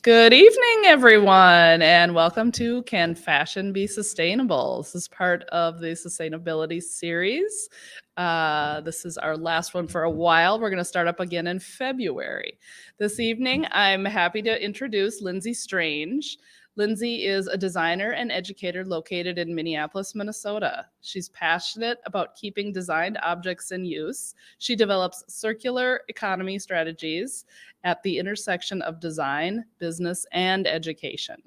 Good evening, everyone, and welcome to Can Fashion Be Sustainable? This is part of the sustainability series. This is our last one for a while. We're going to start up again in February. This evening, I'm happy to introduce Lindsey Strange. Lindsey is a designer and educator located in Minneapolis, Minnesota. She's passionate about keeping designed objects in use. She develops circular economy strategies at the intersection of design, business, and education.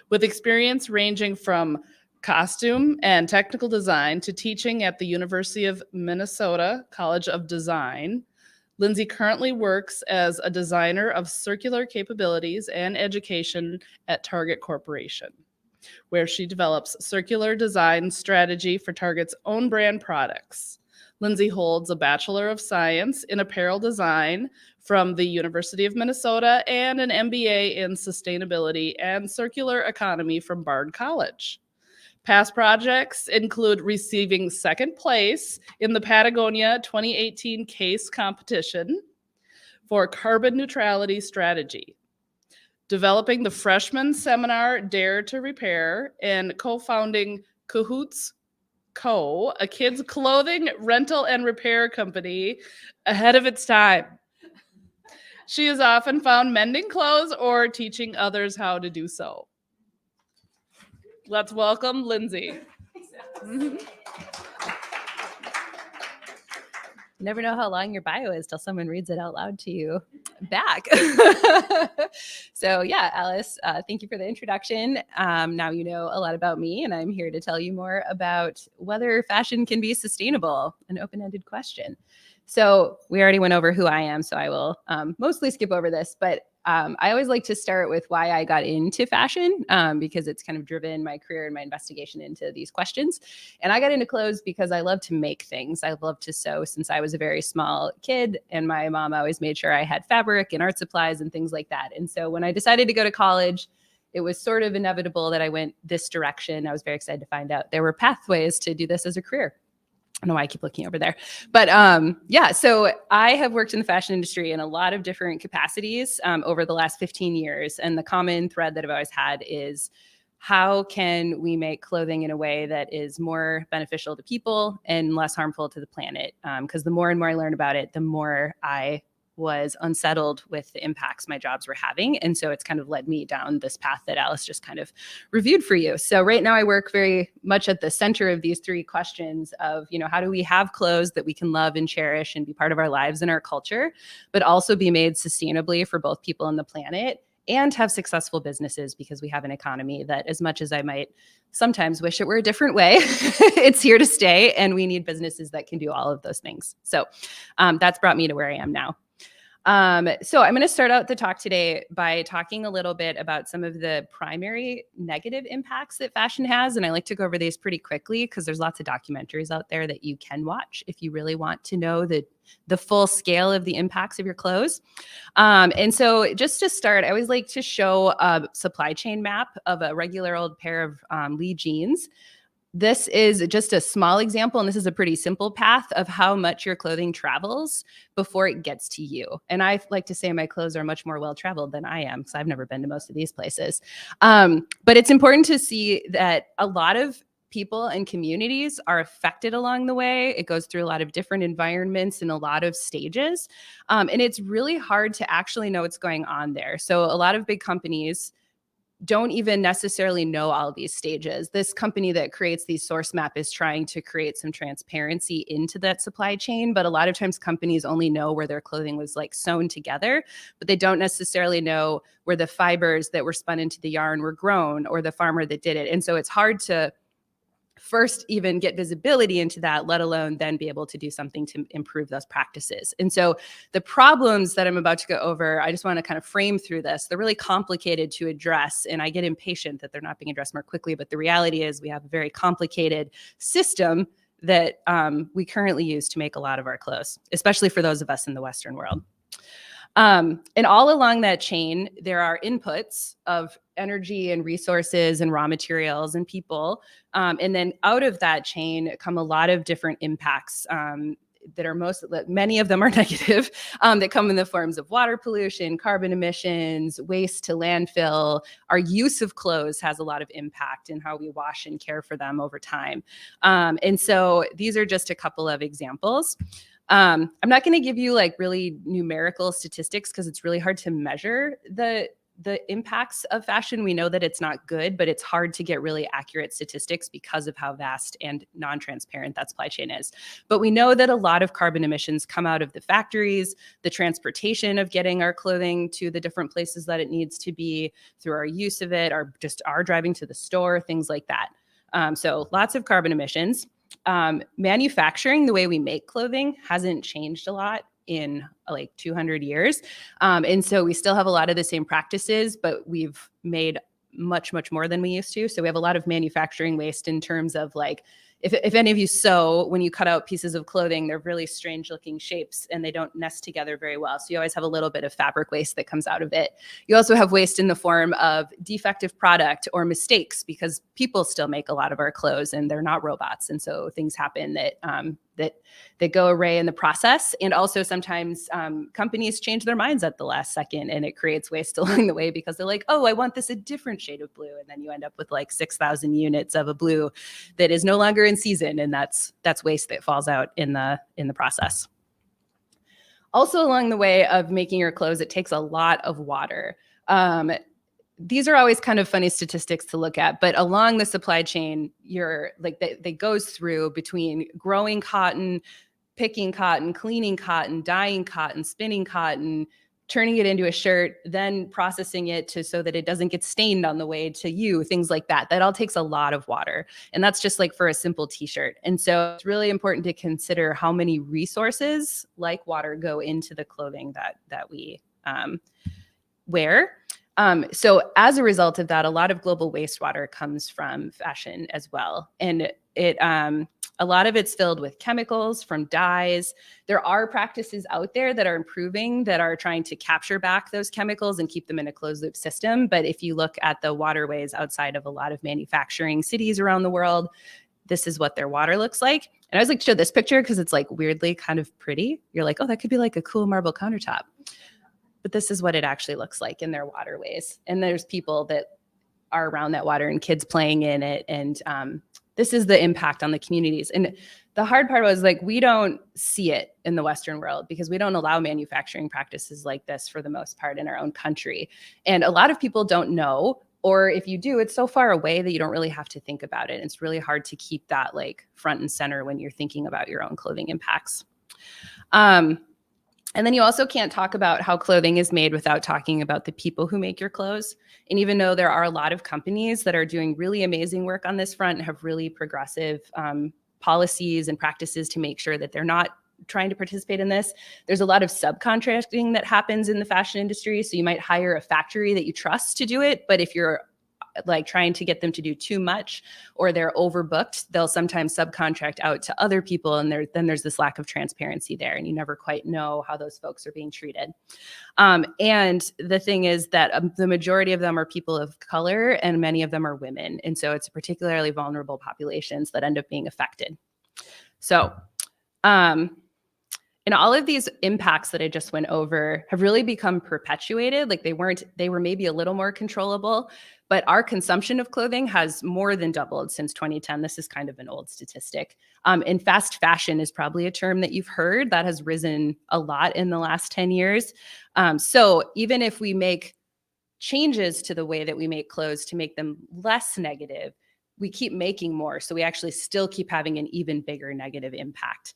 With experience ranging from costume and technical design to teaching at the University of Minnesota College of Design, Lindsey currently works as a designer of circular capabilities and education at Target Corporation, where she develops circular design strategy for Target's own brand products. Lindsey holds a Bachelor of Science in Apparel Design from the University of Minnesota and an MBA in Sustainability and Circular Economy from Bard College. Past projects include receiving second place in the Patagonia 2018 CASE competition for carbon neutrality strategy, developing the freshman seminar Dare to Repair, and co-founding Cahoots Co., a kids' clothing rental and repair company ahead of its time. She is often found mending clothes or teaching others how to do so. Let's welcome Lindsey. You never know how long your bio is till someone reads it out loud to you back. So yeah, Alice, thank you for the introduction. Now you know a lot about me, and I'm here to tell you more about whether fashion can be sustainable, an open-ended question. So we already went over who I am, so I will mostly skip over this, but I always like to start with why I got into fashion because it's kind of driven my career and my investigation into these questions. And I got into clothes because I love to make things. I love to sew since I was a very small kid, and my mom always made sure I had fabric and art supplies and things like that. And so when I decided to go to college, it was sort of inevitable that I went this direction. I was very excited to find out there were pathways to do this as a career. I don't know why I keep looking over there. But yeah, so I have worked in the fashion industry in a lot of different capacities over the last 15 years. And the common thread that I've always had is how can we make clothing in a way that is more beneficial to people and less harmful to the planet? Because the more and more I learn about it, the more I was unsettled with the impacts my jobs were having. And so it's kind of led me down this path that Alice just kind of reviewed for you. So right now I work very much at the center of these three questions of, how do we have clothes that we can love and cherish and be part of our lives and our culture, but also be made sustainably for both people and the planet, and have successful businesses, because we have an economy that, as much as I might sometimes wish it were a different way, it's here to stay, and we need businesses that can do all of those things. So that's brought me to where I am now. So I'm going to start out the talk today by talking a little bit about some of the primary negative impacts that fashion has. And I like to go over these pretty quickly because there's lots of documentaries out there that you can watch if you really want to know the full scale of the impacts of your clothes. And so just to start, I always like to show a supply chain map of a regular old pair of Lee jeans. This is just a small example, and this is a pretty simple path of how much your clothing travels before it gets to you. And I like to say my clothes are much more well-traveled than I am, because I've never been to most of these places. But it's important to see that a lot of people and communities are affected along the way. It goes through a lot of different environments and a lot of stages. And it's really hard to actually know what's going on there. So a lot of big companies don't even necessarily know all these stages. This company that creates these source map is trying to create some transparency into that supply chain, but a lot of times companies only know where their clothing was like sewn together, but they don't necessarily know where the fibers that were spun into the yarn were grown, or the farmer that did it. And so it's hard to first even get visibility into that, let alone then be able to do something to improve those practices. And so the problems that I'm about to go over, I just want to kind of frame through this. They're really complicated to address, and I get impatient that they're not being addressed more quickly. But the reality is we have a very complicated system that we currently use to make a lot of our clothes, especially for those of us in the Western world. And all along that chain, there are inputs of energy and resources and raw materials and people. And then out of that chain come a lot of different impacts. many of them are negative, that come in the forms of water pollution, carbon emissions, waste to landfill. Our use of clothes has a lot of impact in how we wash and care for them over time. And so these are just a couple of examples. I'm not going to give you like really numerical statistics because it's really hard to measure the impacts of fashion. We know that it's not good, but it's hard to get really accurate statistics because of how vast and non-transparent that supply chain is. But we know that a lot of carbon emissions come out of the factories, the transportation of getting our clothing to the different places that it needs to be, through our use of it, or just our driving to the store, things like that. So lots of carbon emissions. Manufacturing, the way we make clothing, hasn't changed a lot in like 200 years. And so we still have a lot of the same practices, but we've made much, much more than we used to. So we have a lot of manufacturing waste in terms of like, if any of you sew, when you cut out pieces of clothing, they're really strange looking shapes and they don't nest together very well. So you always have a little bit of fabric waste that comes out of it. You also have waste in the form of defective product or mistakes, because people still make a lot of our clothes and they're not robots. And so things happen that go awry in the process. And also sometimes companies change their minds at the last second and it creates waste along the way because they're like, oh, I want this a different shade of blue. And then you end up with like 6,000 units of a blue that is no longer in season. And that's waste that falls out in the process. Also along the way of making your clothes, it takes a lot of water. These are always kind of funny statistics to look at, but along the supply chain, they goes through between growing cotton, picking cotton, cleaning cotton, dyeing cotton, spinning cotton, turning it into a shirt, then processing it so that it doesn't get stained on the way to you, things like that. That all takes a lot of water. And that's just like for a simple t-shirt. And so it's really important to consider how many resources like water go into the clothing that we wear. So as a result of that, a lot of global wastewater comes from fashion as well. And a lot of it's filled with chemicals from dyes. There are practices out there that are improving, that are trying to capture back those chemicals and keep them in a closed loop system. But if you look at the waterways outside of a lot of manufacturing cities around the world, this is what their water looks like. And I always like to show this picture because it's like weirdly kind of pretty. You're like, oh, that could be like a cool marble countertop. But this is what it actually looks like in their waterways. And there's people that are around that water and kids playing in it. And this is the impact on the communities. And the hard part was like, we don't see it in the Western world because we don't allow manufacturing practices like this for the most part in our own country. And a lot of people don't know, or if you do, it's so far away that you don't really have to think about it. It's really hard to keep that like front and center when you're thinking about your own clothing impacts. And then you also can't talk about how clothing is made without talking about the people who make your clothes. And even though there are a lot of companies that are doing really amazing work on this front and have really progressive policies and practices to make sure that they're not trying to participate in this, there's a lot of subcontracting that happens in the fashion industry. So you might hire a factory that you trust to do it, but if you're like trying to get them to do too much or they're overbooked, they'll sometimes subcontract out to other people. And then there's this lack of transparency there and you never quite know how those folks are being treated. And the thing is that the majority of them are people of color and many of them are women. And so it's particularly vulnerable populations that end up being affected. So, and all of these impacts that I just went over have really become perpetuated. Like they were maybe a little more controllable, but our consumption of clothing has more than doubled since 2010. This is kind of an old statistic. And fast fashion is probably a term that you've heard that has risen a lot in the last 10 years. So even if we make changes to the way that we make clothes to make them less negative, we keep making more. So we actually still keep having an even bigger negative impact.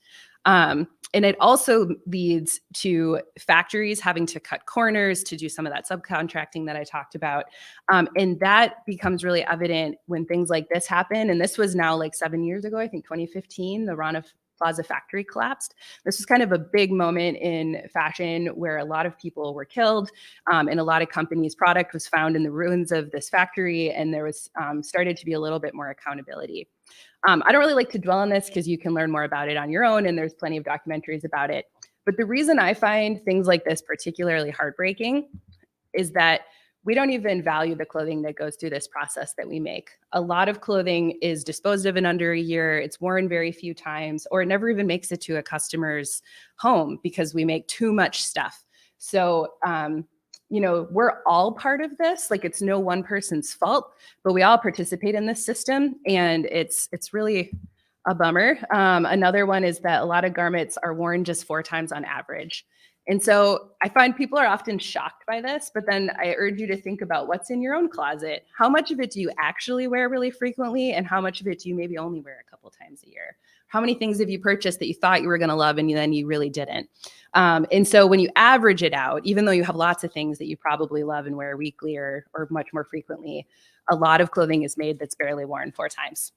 And it also leads to factories having to cut corners to do some of that subcontracting that I talked about. And that becomes really evident when things like this happen. And this was now like 7 years ago, I think 2015, the Rana Plaza factory collapsed. This was kind of a big moment in fashion where a lot of people were killed and a lot of companies' product was found in the ruins of this factory. And there was started to be a little bit more accountability. I don't really like to dwell on this because you can learn more about it on your own and there's plenty of documentaries about it. But the reason I find things like this particularly heartbreaking is that we don't even value the clothing that goes through this process that we make. A lot of clothing is disposed of in under a year. It's worn very few times, or it never even makes it to a customer's home because we make too much stuff. So, we're all part of this. Like, it's no one person's fault, but we all participate in this system, and it's really a bummer. Another one is that a lot of garments are worn just 4 times on average. And so I find people are often shocked by this, but then I urge you to think about what's in your own closet. How much of it do you actually wear really frequently? And how much of it do you maybe only wear a couple times a year? How many things have you purchased that you thought you were going to love and then you really didn't? And so when you average it out, even though you have lots of things that you probably love and wear weekly or much more frequently, a lot of clothing is made that's barely worn 4 times.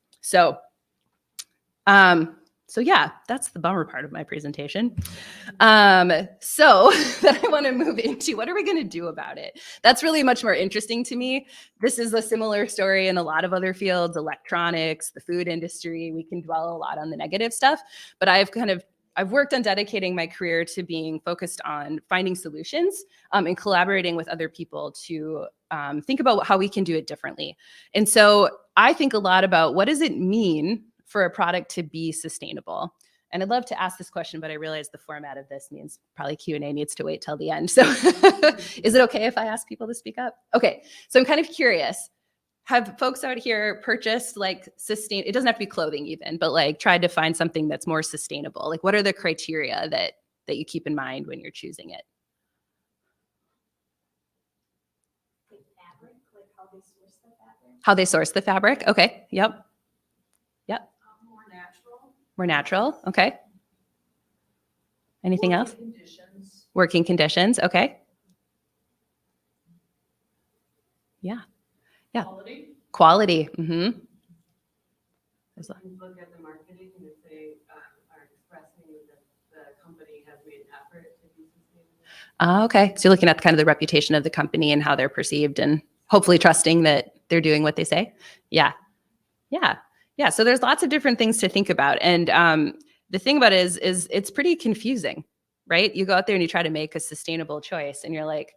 So yeah, that's the bummer part of my presentation. So then I want to move into what are we going to do about it? That's really much more interesting to me. This is a similar story in a lot of other fields, electronics, the food industry. We can dwell a lot on the negative stuff, but I've worked on dedicating my career to being focused on finding solutions and collaborating with other people to think about how we can do it differently. And so I think a lot about what does it mean for a product to be sustainable? And I'd love to ask this question, but I realize the format of this means probably Q&A needs to wait till the end. So is it okay if I ask people to speak up? Okay, so I'm kind of curious. Have folks out here purchased like it doesn't have to be clothing even, but like tried to find something that's more sustainable? Like, what are the criteria that you keep in mind when you're choosing it? Like fabric, like how they source the fabric. How they source the fabric? Okay, yep. More natural. More natural, okay. Anything else? Conditions. Working conditions, okay. Yeah. Quality. Mm-hmm. You look at the marketing, and if they are expressing that the company has made an effort to be sustainable. Okay, so you're looking at kind of the reputation of the company and how they're perceived, and hopefully trusting that they're doing what they say. Yeah. So there's lots of different things to think about, and the thing about it is it's pretty confusing, right? You go out there and you try to make a sustainable choice, and you're like,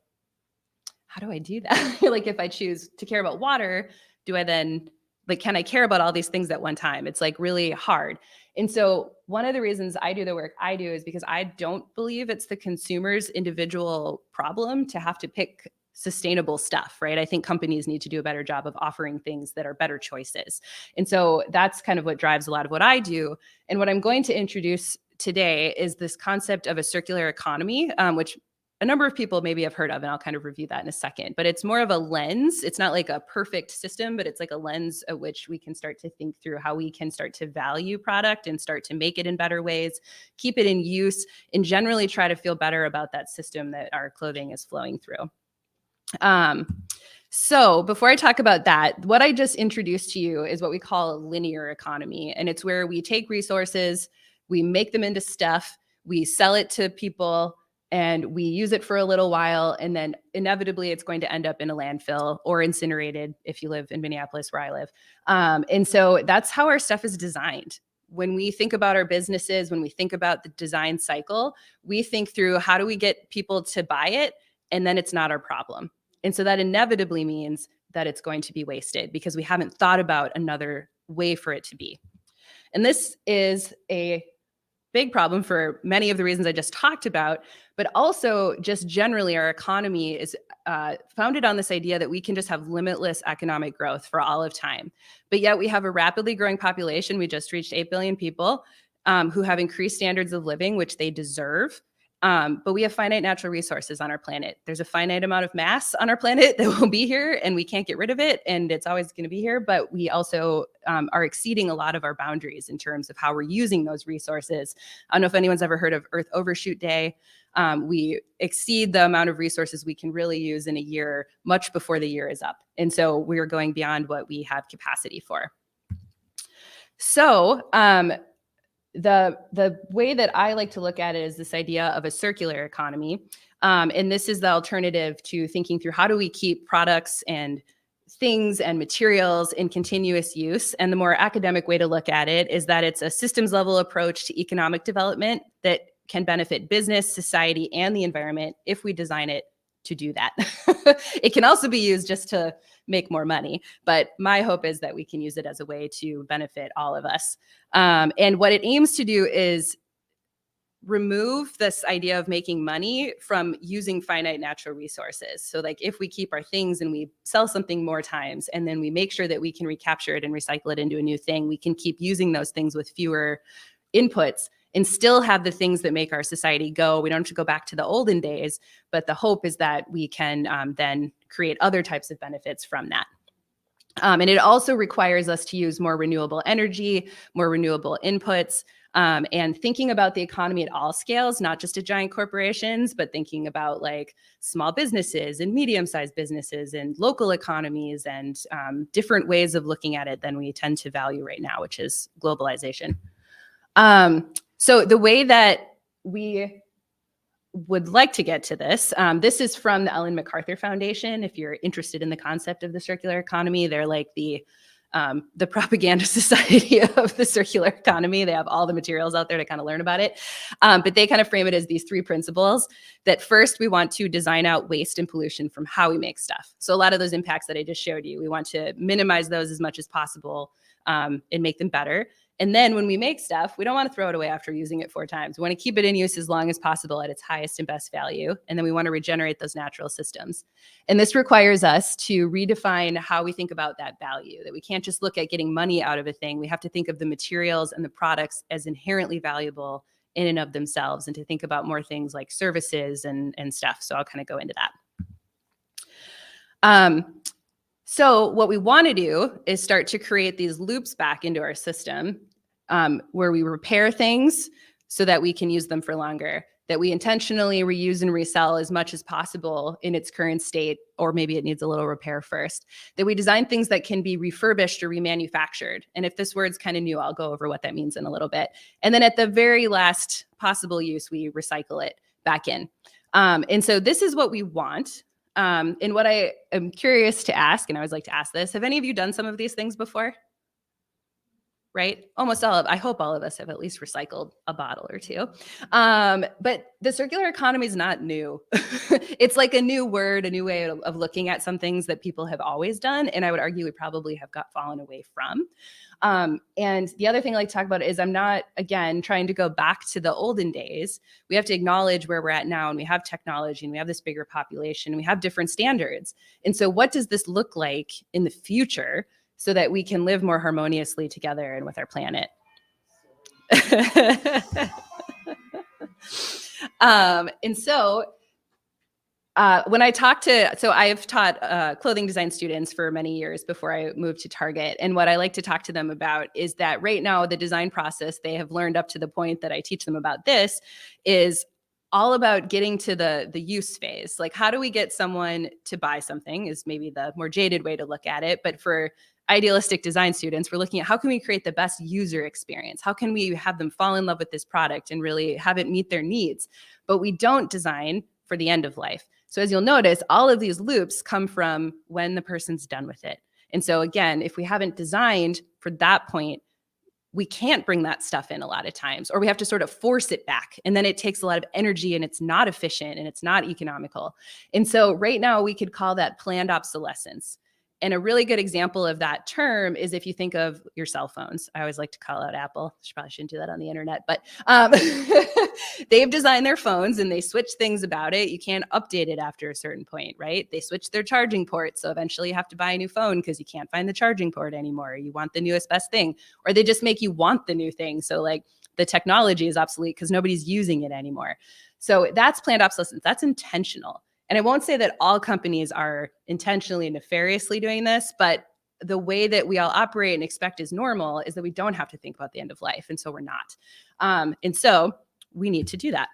how do I do that? Like, if I choose to care about water, do I then, like, can I care about all these things at one time? It's like really hard. And so one of the reasons I do the work I do is because I don't believe it's the consumer's individual problem to have to pick sustainable stuff, right? I think companies need to do a better job of offering things that are better choices. And so that's kind of what drives a lot of what I do. And what I'm going to introduce today is this concept of a circular economy, which a number of people maybe have heard of, and I'll kind of review that in a second. But it's more of a lens. It's not like a perfect system, but it's like a lens at which we can start to think through how we can start to value product and start to make it in better ways, keep it in use, and generally try to feel better about that system that our clothing is flowing through. So before I talk about that, what I just introduced to you is what we call a linear economy. And it's where we take resources, we make them into stuff, we sell it to people, and we use it for a little while, and then inevitably it's going to end up in a landfill or incinerated if you live in Minneapolis, where I live. And so that's how our stuff is designed. When we think about our businesses, when we think about the design cycle, we think through how do we get people to buy it, and then it's not our problem. And so that inevitably means that it's going to be wasted because we haven't thought about another way for it to be. And this is a big problem for many of the reasons I just talked about, but also just generally our economy is founded on this idea that we can just have limitless economic growth for all of time. But yet we have a rapidly growing population. We just reached 8 billion people who have increased standards of living, which they deserve. But we have finite natural resources on our planet. There's a finite amount of mass on our planet that will be here, and we can't get rid of it, and it's always going to be here. But we also are exceeding a lot of our boundaries in terms of how we're using those resources. I don't know if anyone's ever heard of Earth Overshoot Day. We exceed the amount of resources we can really use in a year much before the year is up. And so we are going beyond what we have capacity for. So, the way that I like to look at it is this idea of a circular economy. And this is the alternative to thinking through how do we keep products and things and materials in continuous use. And the more academic way to look at it is that it's a systems level approach to economic development that can benefit business, society, and the environment if we design it to do that. It can also be used just to make more money. But my hope is that we can use it as a way to benefit all of us. And what it aims to do is remove this idea of making money from using finite natural resources. So like if we keep our things and we sell something more times, and then we make sure that we can recapture it and recycle it into a new thing, we can keep using those things with fewer inputs and still have the things that make our society go. We don't have to go back to the olden days, but the hope is that we can then create other types of benefits from that. And it also requires us to use more renewable energy, more renewable inputs, and thinking about the economy at all scales, not just at giant corporations, but thinking about like small businesses and medium-sized businesses and local economies and different ways of looking at it than we tend to value right now, which is globalization. So the way that we would like to get to this, this is from the Ellen MacArthur Foundation. If you're interested in the concept of the circular economy, they're like the propaganda society of the circular economy. They have all the materials out there to kind of learn about it. But they kind of frame it as these three principles: that first, we want to design out waste and pollution from how we make stuff. So a lot of those impacts that I just showed you, we want to minimize those as much as possible and make them better. And then when we make stuff, we don't want to throw it away after using it 4 times. We want to keep it in use as long as possible at its highest and best value. And then we want to regenerate those natural systems. And this requires us to redefine how we think about that value, that we can't just look at getting money out of a thing. We have to think of the materials and the products as inherently valuable in and of themselves, and to think about more things like services and stuff. So I'll kind of go into that. So what we want to do is start to create these loops back into our system, where we repair things so that we can use them for longer, that we intentionally reuse and resell as much as possible in its current state, or maybe it needs a little repair first, that we design things that can be refurbished or remanufactured. And if this word's kind of new, I'll go over what that means in a little bit. And then at the very last possible use, we recycle it back in. And so this is what we want. And what I am curious to ask, and I always like to ask this, have any of you done some of these things before? Right? Almost all of, I hope all of us have at least recycled a bottle or 2. But the circular economy is not new. It's like a new word, a new way of looking at some things that people have always done. And I would argue we probably have fallen away from. And the other thing I like to talk about is I'm not, again, trying to go back to the olden days. We have to acknowledge where we're at now, and we have technology, and we have this bigger population, and we have different standards. And so what does this look like in the future so that we can live more harmoniously together and with our planet? And so when I talk to, so I've taught clothing design students for many years before I moved to Target. And what I like to talk to them about is that right now, the design process they have learned up to the point that I teach them about this is all about getting to the use phase. Like, how do we get someone to buy something is maybe the more jaded way to look at it. But for idealistic design students, we're looking at how can we create the best user experience? How can we have them fall in love with this product and really have it meet their needs? But we don't design for the end of life. So as you'll notice, all of these loops come from when the person's done with it. And so again, if we haven't designed for that point, we can't bring that stuff in a lot of times, or we have to sort of force it back. And then it takes a lot of energy, and it's not efficient, and it's not economical. And so right now we could call that planned obsolescence. And a really good example of that term is if you think of your cell phones. I always like to call out Apple. Probably shouldn't do that on the internet, but they've designed their phones and they switch things about it. You can't update it after a certain point, right? They switch their charging port. So eventually you have to buy a new phone because you can't find the charging port anymore. You want the newest best thing, or they just make you want the new thing. So like the technology is obsolete because nobody's using it anymore. So that's planned obsolescence. That's intentional. And I won't say that all companies are intentionally and nefariously doing this, but the way that we all operate and expect is normal is that we don't have to think about the end of life. And so we're not. And so we need to do that.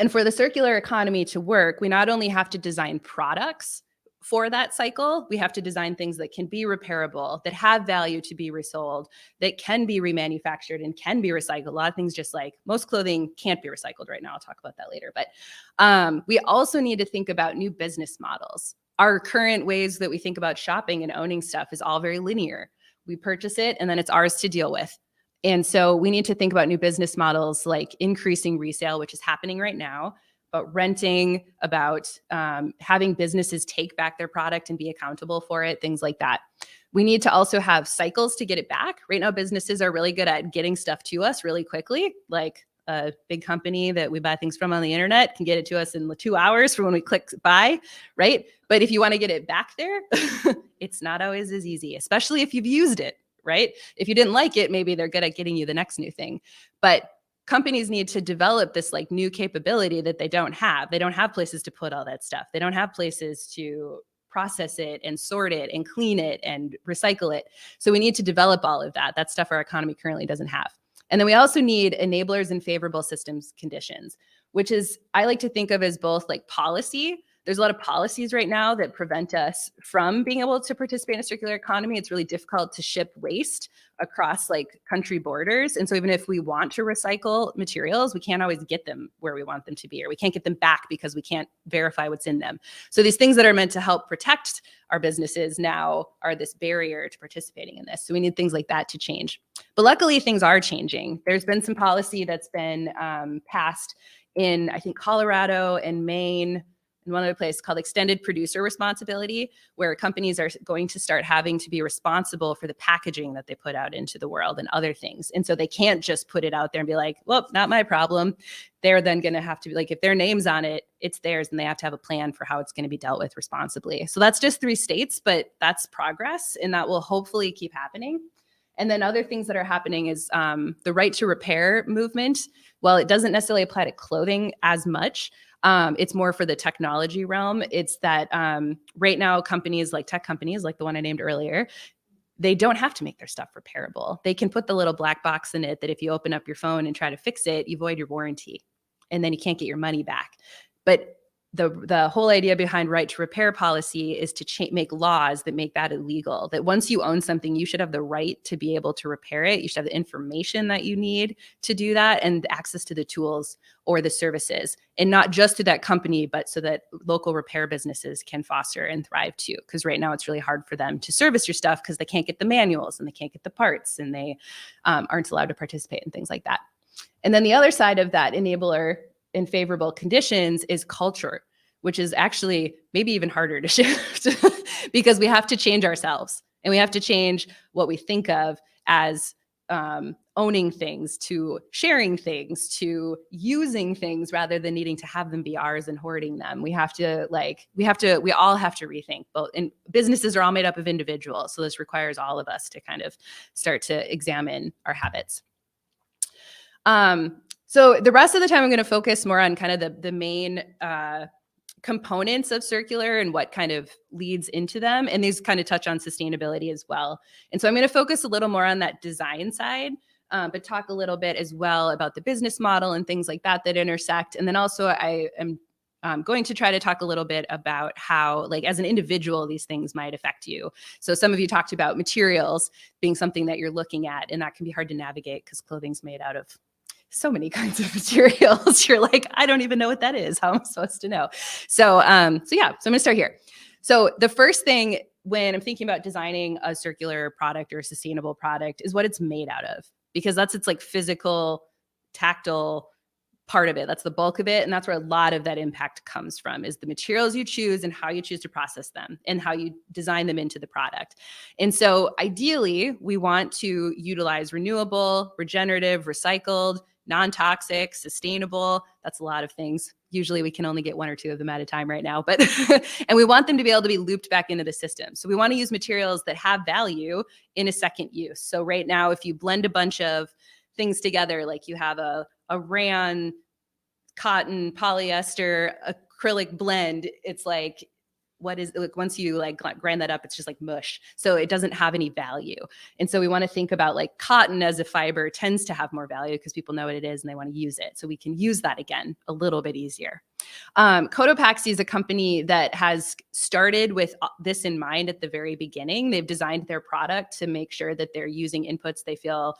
And for the circular economy to work, we not only have to design products for that cycle, we have to design things that can be repairable, that have value to be resold, that can be remanufactured and can be recycled. A lot of things, just like most clothing can't be recycled right now. I'll talk about that later. But we also need to think about new business models. Our current ways that we think about shopping and owning stuff is all very linear. We purchase it and then it's ours to deal with. And so we need to think about new business models like increasing resale, which is happening right now, renting, about having businesses take back their product and be accountable for it, things like that. We need to also have cycles to get it back. Right now, businesses are really good at getting stuff to us really quickly. Like a big company that we buy things from on the internet can get it to us in 2 hours from when we click buy, right? But if you want to get it back there, it's not always as easy, especially if you've used it, right? If you didn't like it, maybe they're good at getting you the next new thing. But companies need to develop this like new capability that they don't have. They don't have places to put all that stuff. They don't have places to process it and sort it and clean it and recycle it. So we need to develop all of that. That's stuff our economy currently doesn't have. And then we also need enablers and favorable systems conditions, which is, I like to think of as both like policy. There's a lot of policies right now that prevent us from being able to participate in a circular economy. It's really difficult to ship waste across like country borders. And so even if we want to recycle materials, we can't always get them where we want them to be, or we can't get them back because we can't verify what's in them. So these things that are meant to help protect our businesses now are this barrier to participating in this. So we need things like that to change. But luckily, things are changing. There's been some policy that's been passed in, I think, Colorado and Maine, and one other place called extended producer responsibility, where companies are going to start having to be responsible for the packaging that they put out into the world and other things. And so they can't just put it out there and be like, well, not my problem. They're then going to have to be like, if their name's on it, it's theirs, and they have to have a plan for how it's going to be dealt with responsibly. So that's just 3 states, but that's progress, and that will hopefully keep happening. And then other things that are happening is the right to repair movement. Well, it doesn't necessarily apply to clothing as much. It's more for the technology realm. It's that right now, companies like tech companies, like the one I named earlier, they don't have to make their stuff repairable. They can put the little black box in it that if you open up your phone and try to fix it, you void your warranty, and then you can't get your money back. But the whole idea behind right to repair policy is to make laws that make that illegal, that once you own something, you should have the right to be able to repair it. You should have the information that you need to do that and access to the tools or the services, and not just to that company, but so that local repair businesses can foster and thrive too. Because right now it's really hard for them to service your stuff because they can't get the manuals and they can't get the parts, and they aren't allowed to participate in things like that. And then the other side of that enabler in favorable conditions is culture, which is actually maybe even harder to shift because we have to change ourselves, and we have to change what we think of as owning things, to sharing things, to using things rather than needing to have them be ours and hoarding them. We all have to rethink both. And businesses are all made up of individuals. So this requires all of us to kind of start to examine our habits. So the rest of the time, I'm going to focus more on kind of the main components of circular and what kind of leads into them. And these kind of touch on sustainability as well. And so I'm going to focus a little more on that design side, but talk a little bit as well about the business model and things like that intersect. And then also I am going to try to talk a little bit about how, like, as an individual, these things might affect you. So some of you talked about materials being something that you're looking at, and that can be hard to navigate because clothing's made out of so many kinds of materials. You're like, I don't even know what that is. How am I supposed to know? So I'm going to start here. So the first thing when I'm thinking about designing a circular product or a sustainable product is what it's made out of, because that's its like physical, tactile part of it. That's the bulk of it. And that's where a lot of that impact comes from, is the materials you choose and how you choose to process them and how you design them into the product. And so ideally, we want to utilize renewable, regenerative, recycled, non-toxic, sustainable. That's a lot of things. Usually we can only get 1 or 2 of them at a time right now, but and we want them to be able to be looped back into the system. So we want to use materials that have value in a second use. So right now, if you blend a bunch of things together, like you have a rayon, cotton, polyester, acrylic blend, it's like, what is, like, once you like grind that up, it's just like mush. So it doesn't have any value. And so we want to think about like cotton as a fiber tends to have more value because people know what it is and they want to use it. So we can use that again a little bit easier. Cotopaxi is a company that has started with this in mind at the very beginning. They've designed their product to make sure that they're using inputs they feel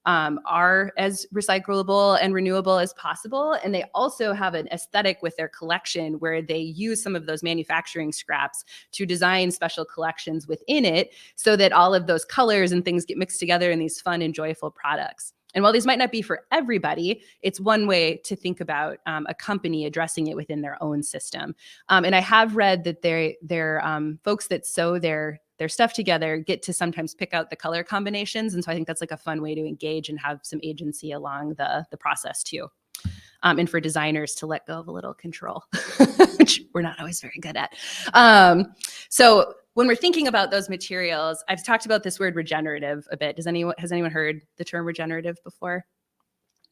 are as recyclable and renewable as possible. And they also have an aesthetic with their collection where they use some of those manufacturing scraps to design special collections within it so that all of those colors and things get mixed together in these fun and joyful products. And while these might not be for everybody, it's one way to think about a company addressing it within their own system. And I have read that their folks that sew their stuff together get to sometimes pick out the color combinations. And so I think that's like a fun way to engage and have some agency along the process too. And for designers to let go of a little control, which we're not always very good at. So when we're thinking about those materials, I've talked about this word regenerative a bit. Has anyone heard the term regenerative before?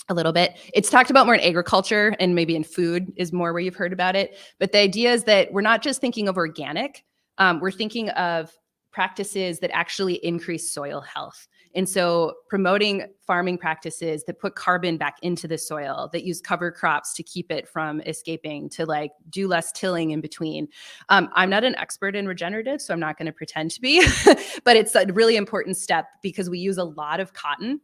A little bit. It's talked about more in agriculture, and maybe in food is more where you've heard about it. But the idea is that we're not just thinking of organic, we're thinking of practices that actually increase soil health. And so promoting farming practices that put carbon back into the soil, that use cover crops to keep it from escaping, to like do less tilling in between. I'm not an expert in regenerative, so I'm not going to pretend to be, but it's a really important step because we use a lot of cotton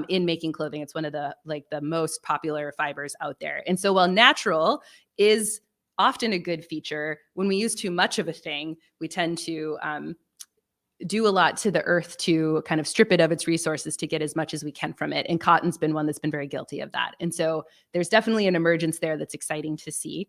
in making clothing. It's one of the most popular fibers out there. And so while natural is often a good feature, when we use too much of a thing, we tend to do a lot to the earth to kind of strip it of its resources to get as much as we can from it. And cotton's been one that's been very guilty of that. And so there's definitely an emergence there that's exciting to see.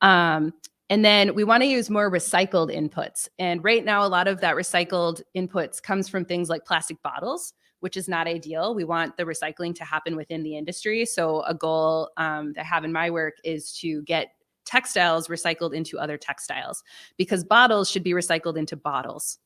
And then we want to use more recycled inputs. And right now, a lot of that recycled inputs comes from things like plastic bottles, which is not ideal. We want the recycling to happen within the industry. So a goal that I have in my work is to get textiles recycled into other textiles, because bottles should be recycled into bottles.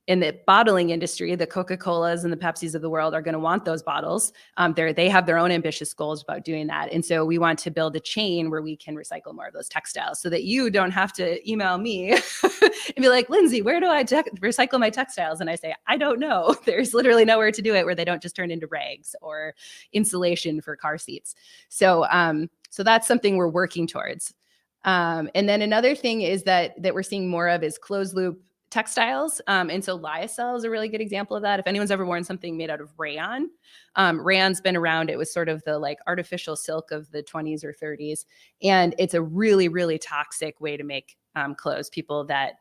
In the bottling industry, the Coca-Colas and the Pepsis of the world are going to want those bottles. They have their own ambitious goals about doing that. And so we want to build a chain where we can recycle more of those textiles so that you don't have to email me and be like, Lindsey, where do I recycle my textiles? And I say, I don't know. There's literally nowhere to do it where they don't just turn into rags or insulation for car seats. So that's something we're working towards. And then another thing is that we're seeing more of is closed loop textiles. And so lyocell is a really good example of that. If anyone's ever worn something made out of rayon, rayon's been around. It was sort of the like artificial silk of the 20s or 30s. And it's a really, really toxic way to make clothes. People that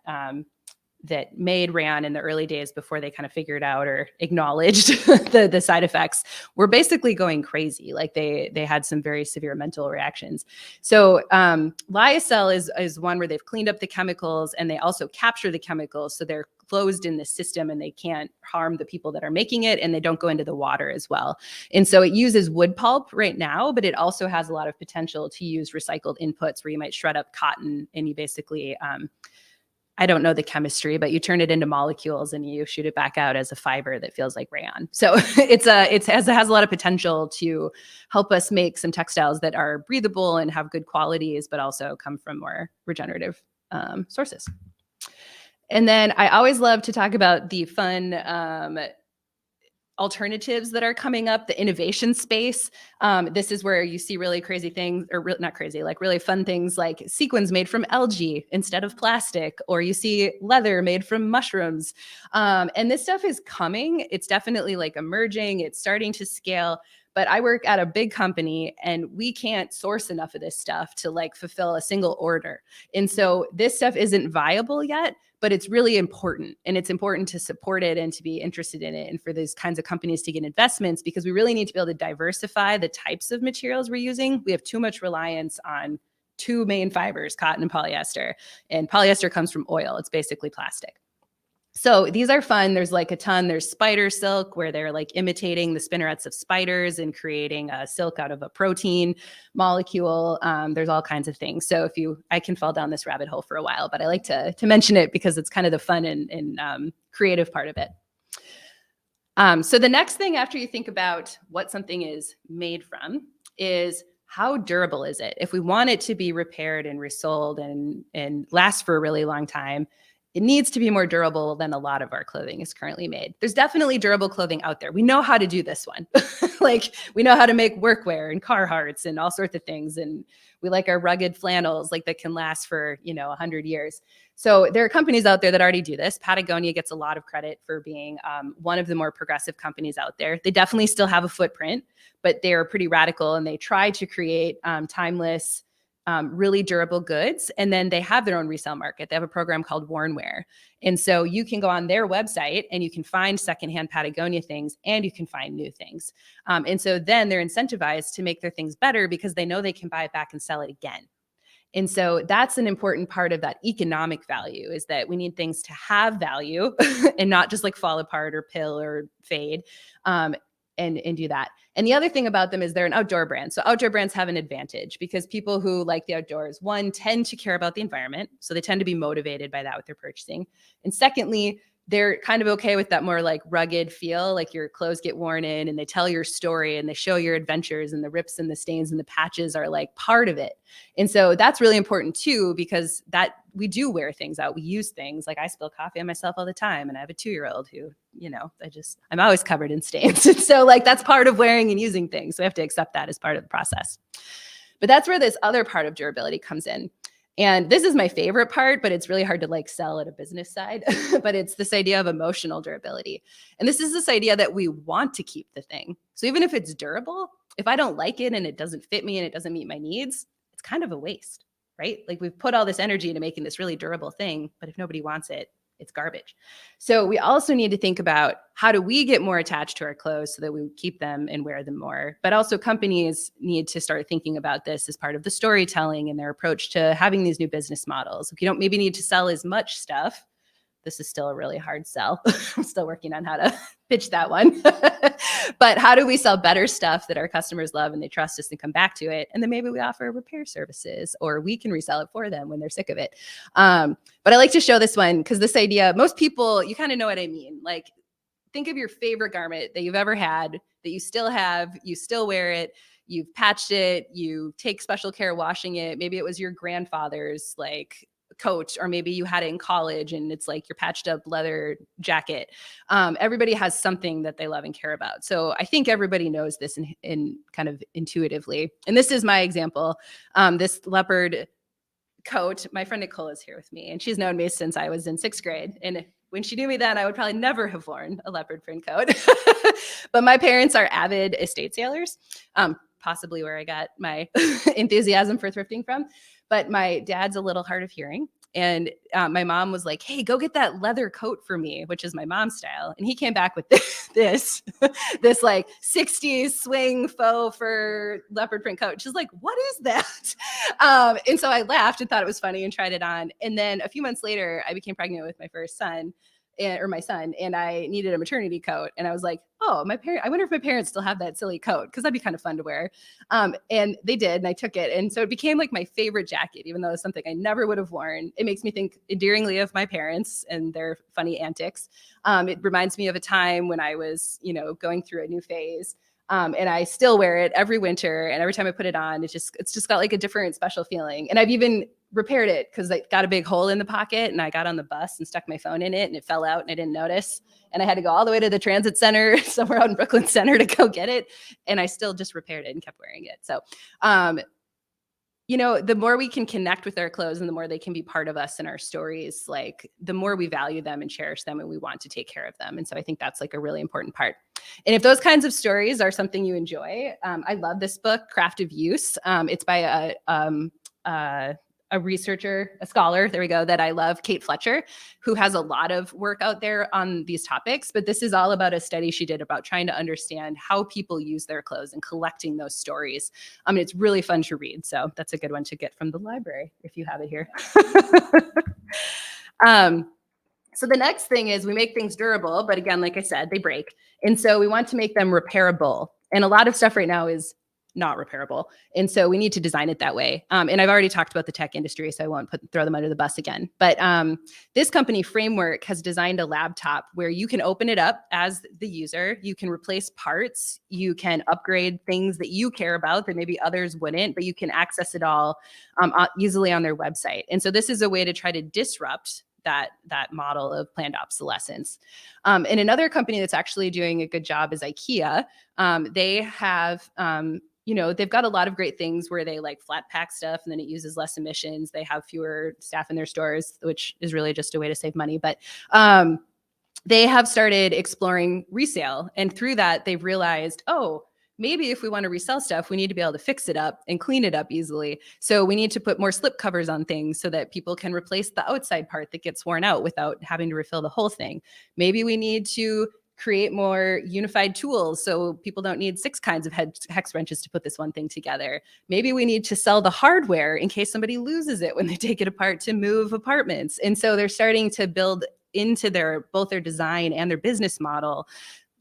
made rayon in the early days before they kind of figured out or acknowledged the side effects were basically going crazy. Like they had some very severe mental reactions. So lyocell is one where they've cleaned up the chemicals and they also capture the chemicals. So they're closed in the system and they can't harm the people that are making it, and they don't go into the water as well. And so it uses wood pulp right now, but it also has a lot of potential to use recycled inputs where you might shred up cotton and you basically, I don't know the chemistry, but you turn it into molecules and you shoot it back out as a fiber that feels like rayon. So it has a lot of potential to help us make some textiles that are breathable and have good qualities, but also come from more regenerative sources. And then I always love to talk about the fun alternatives that are coming up, the innovation space. This is where you see really crazy things, or not crazy, like really fun things like sequins made from algae instead of plastic, or you see leather made from mushrooms. And this stuff is coming. It's definitely like emerging. It's starting to scale. But I work at a big company and we can't source enough of this stuff to like fulfill a single order. And so this stuff isn't viable yet, but it's really important. And it's important to support it and to be interested in it and for these kinds of companies to get investments, because we really need to be able to diversify the types of materials we're using. We have too much reliance on two main fibers, cotton and polyester. And polyester comes from oil. It's basically plastic. So these are fun. There's like a ton. There's spider silk, where they're like imitating the spinnerets of spiders and creating a silk out of a protein molecule. There's all kinds of things. So I can fall down this rabbit hole for a while, but I like to mention it because it's kind of the fun and creative part of it. So the next thing after you think about what something is made from is how durable is it? If we want it to be repaired and resold and last for a really long time, it needs to be more durable than a lot of our clothing is currently made. There's definitely durable clothing out there. We know how to do this one. Like we know how to make workwear and Carhartts and all sorts of things. And we like our rugged flannels like that can last for, 100 years. So there are companies out there that already do this. Patagonia gets a lot of credit for being one of the more progressive companies out there. They definitely still have a footprint, but they are pretty radical and they try to create timeless, really durable goods. And then they have their own resale market. They have a program called Wornwear. And so you can go on their website and you can find secondhand Patagonia things and you can find new things. And so then they're incentivized to make their things better because they know they can buy it back and sell it again. And so that's an important part of that economic value, is that we need things to have value and not just like fall apart or pill or fade. And do that. And the other thing about them is they're an outdoor brand. So outdoor brands have an advantage because people who like the outdoors, one, tend to care about the environment. So they tend to be motivated by that with their purchasing. And secondly, they're kind of okay with that more like rugged feel, like your clothes get worn in and they tell your story and they show your adventures, and the rips and the stains and the patches are like part of it. And so that's really important too, because that we do wear things out. We use things. Like I spill coffee on myself all the time, and I have a 2-year-old who, you know, I'm always covered in stains. And so like that's part of wearing and using things. So we have to accept that as part of the process. But that's where this other part of durability comes in. And this is my favorite part, but it's really hard to like sell at a business side, but it's this idea of emotional durability. And this is this idea that we want to keep the thing. So even if it's durable, if I don't like it and it doesn't fit me and it doesn't meet my needs, it's kind of a waste, right? Like we've put all this energy into making this really durable thing, but if nobody wants it, it's garbage. So we also need to think about how do we get more attached to our clothes so that we keep them and wear them more. But also companies need to start thinking about this as part of the storytelling and their approach to having these new business models. If you don't maybe need to sell as much stuff, this is still a really hard sell. I'm still working on how to pitch that one. But how do we sell better stuff that our customers love and they trust us and come back to it? And then maybe we offer repair services, or we can resell it for them when they're sick of it. But I like to show this one because this idea, most people, you kind of know what I mean. Like, think of your favorite garment that you've ever had, that you still have, you still wear it, you've patched it, you take special care washing it. Maybe it was your grandfather's like coat, or maybe you had it in college and it's like your patched up leather jacket. Everybody has something that they love and care about. So I think everybody knows this in kind of intuitively. And this is my example. This leopard coat, my friend Nicole is here with me, and she's known me since I was in 6th grade. And when she knew me then, I would probably never have worn a leopard print coat. But my parents are avid estate sailors, possibly where I got my enthusiasm for thrifting from. But my dad's a little hard of hearing. And my mom was like, hey, go get that leather coat for me, which is my mom's style. And he came back with this like 60s swing faux fur leopard print coat. She's like, what is that? And so I laughed and thought it was funny and tried it on. And then a few months later, I became pregnant with my first son. My son, and I needed a maternity coat. And I was like, oh, I wonder if my parents still have that silly coat, because that'd be kind of fun to wear. And they did, and I took it. And so it became like my favorite jacket, even though it's something I never would have worn. It makes me think endearingly of my parents and their funny antics. It reminds me of a time when I was, going through a new phase. And I still wear it every winter. And every time I put it on, it's just got like a different special feeling. And I've even repaired it because I got a big hole in the pocket, and I got on the bus and stuck my phone in it, and it fell out and I didn't notice. And I had to go all the way to the transit center somewhere out in Brooklyn Center to go get it. And I still just repaired it and kept wearing it. So, the more we can connect with our clothes and the more they can be part of us and our stories, like the more we value them and cherish them and we want to take care of them. And so I think that's like a really important part. And if those kinds of stories are something you enjoy, I love this book, Craft of Use. It's by a researcher, a scholar, there we go, that I love, Kate Fletcher, who has a lot of work out there on these topics. But this is all about a study she did about trying to understand how people use their clothes and collecting those stories. It's really fun to read. So that's a good one to get from the library if you have it here. So the next thing is we make things durable, but again, like I said, they break. And so we want to make them repairable. And a lot of stuff right now is not repairable. And so we need to design it that way. And I've already talked about the tech industry, so I won't throw them under the bus again. But this company, Framework, has designed a laptop where you can open it up as the user. You can replace parts. You can upgrade things that you care about that maybe others wouldn't, but you can access it all easily on their website. And so this is a way to try to disrupt that model of planned obsolescence. And another company that's actually doing a good job is IKEA. They have they've got a lot of great things where they like flat pack stuff and then it uses less emissions. They have fewer staff in their stores, which is really just a way to save money. But they have started exploring resale. And through that, they've realized, maybe if we want to resell stuff, we need to be able to fix it up and clean it up easily. So we need to put more slip covers on things so that people can replace the outside part that gets worn out without having to refill the whole thing. Maybe we need to create more unified tools so people don't need 6 kinds of hex wrenches to put this one thing together. Maybe we need to sell the hardware in case somebody loses it when they take it apart to move apartments. And so they're starting to build into both their design and their business model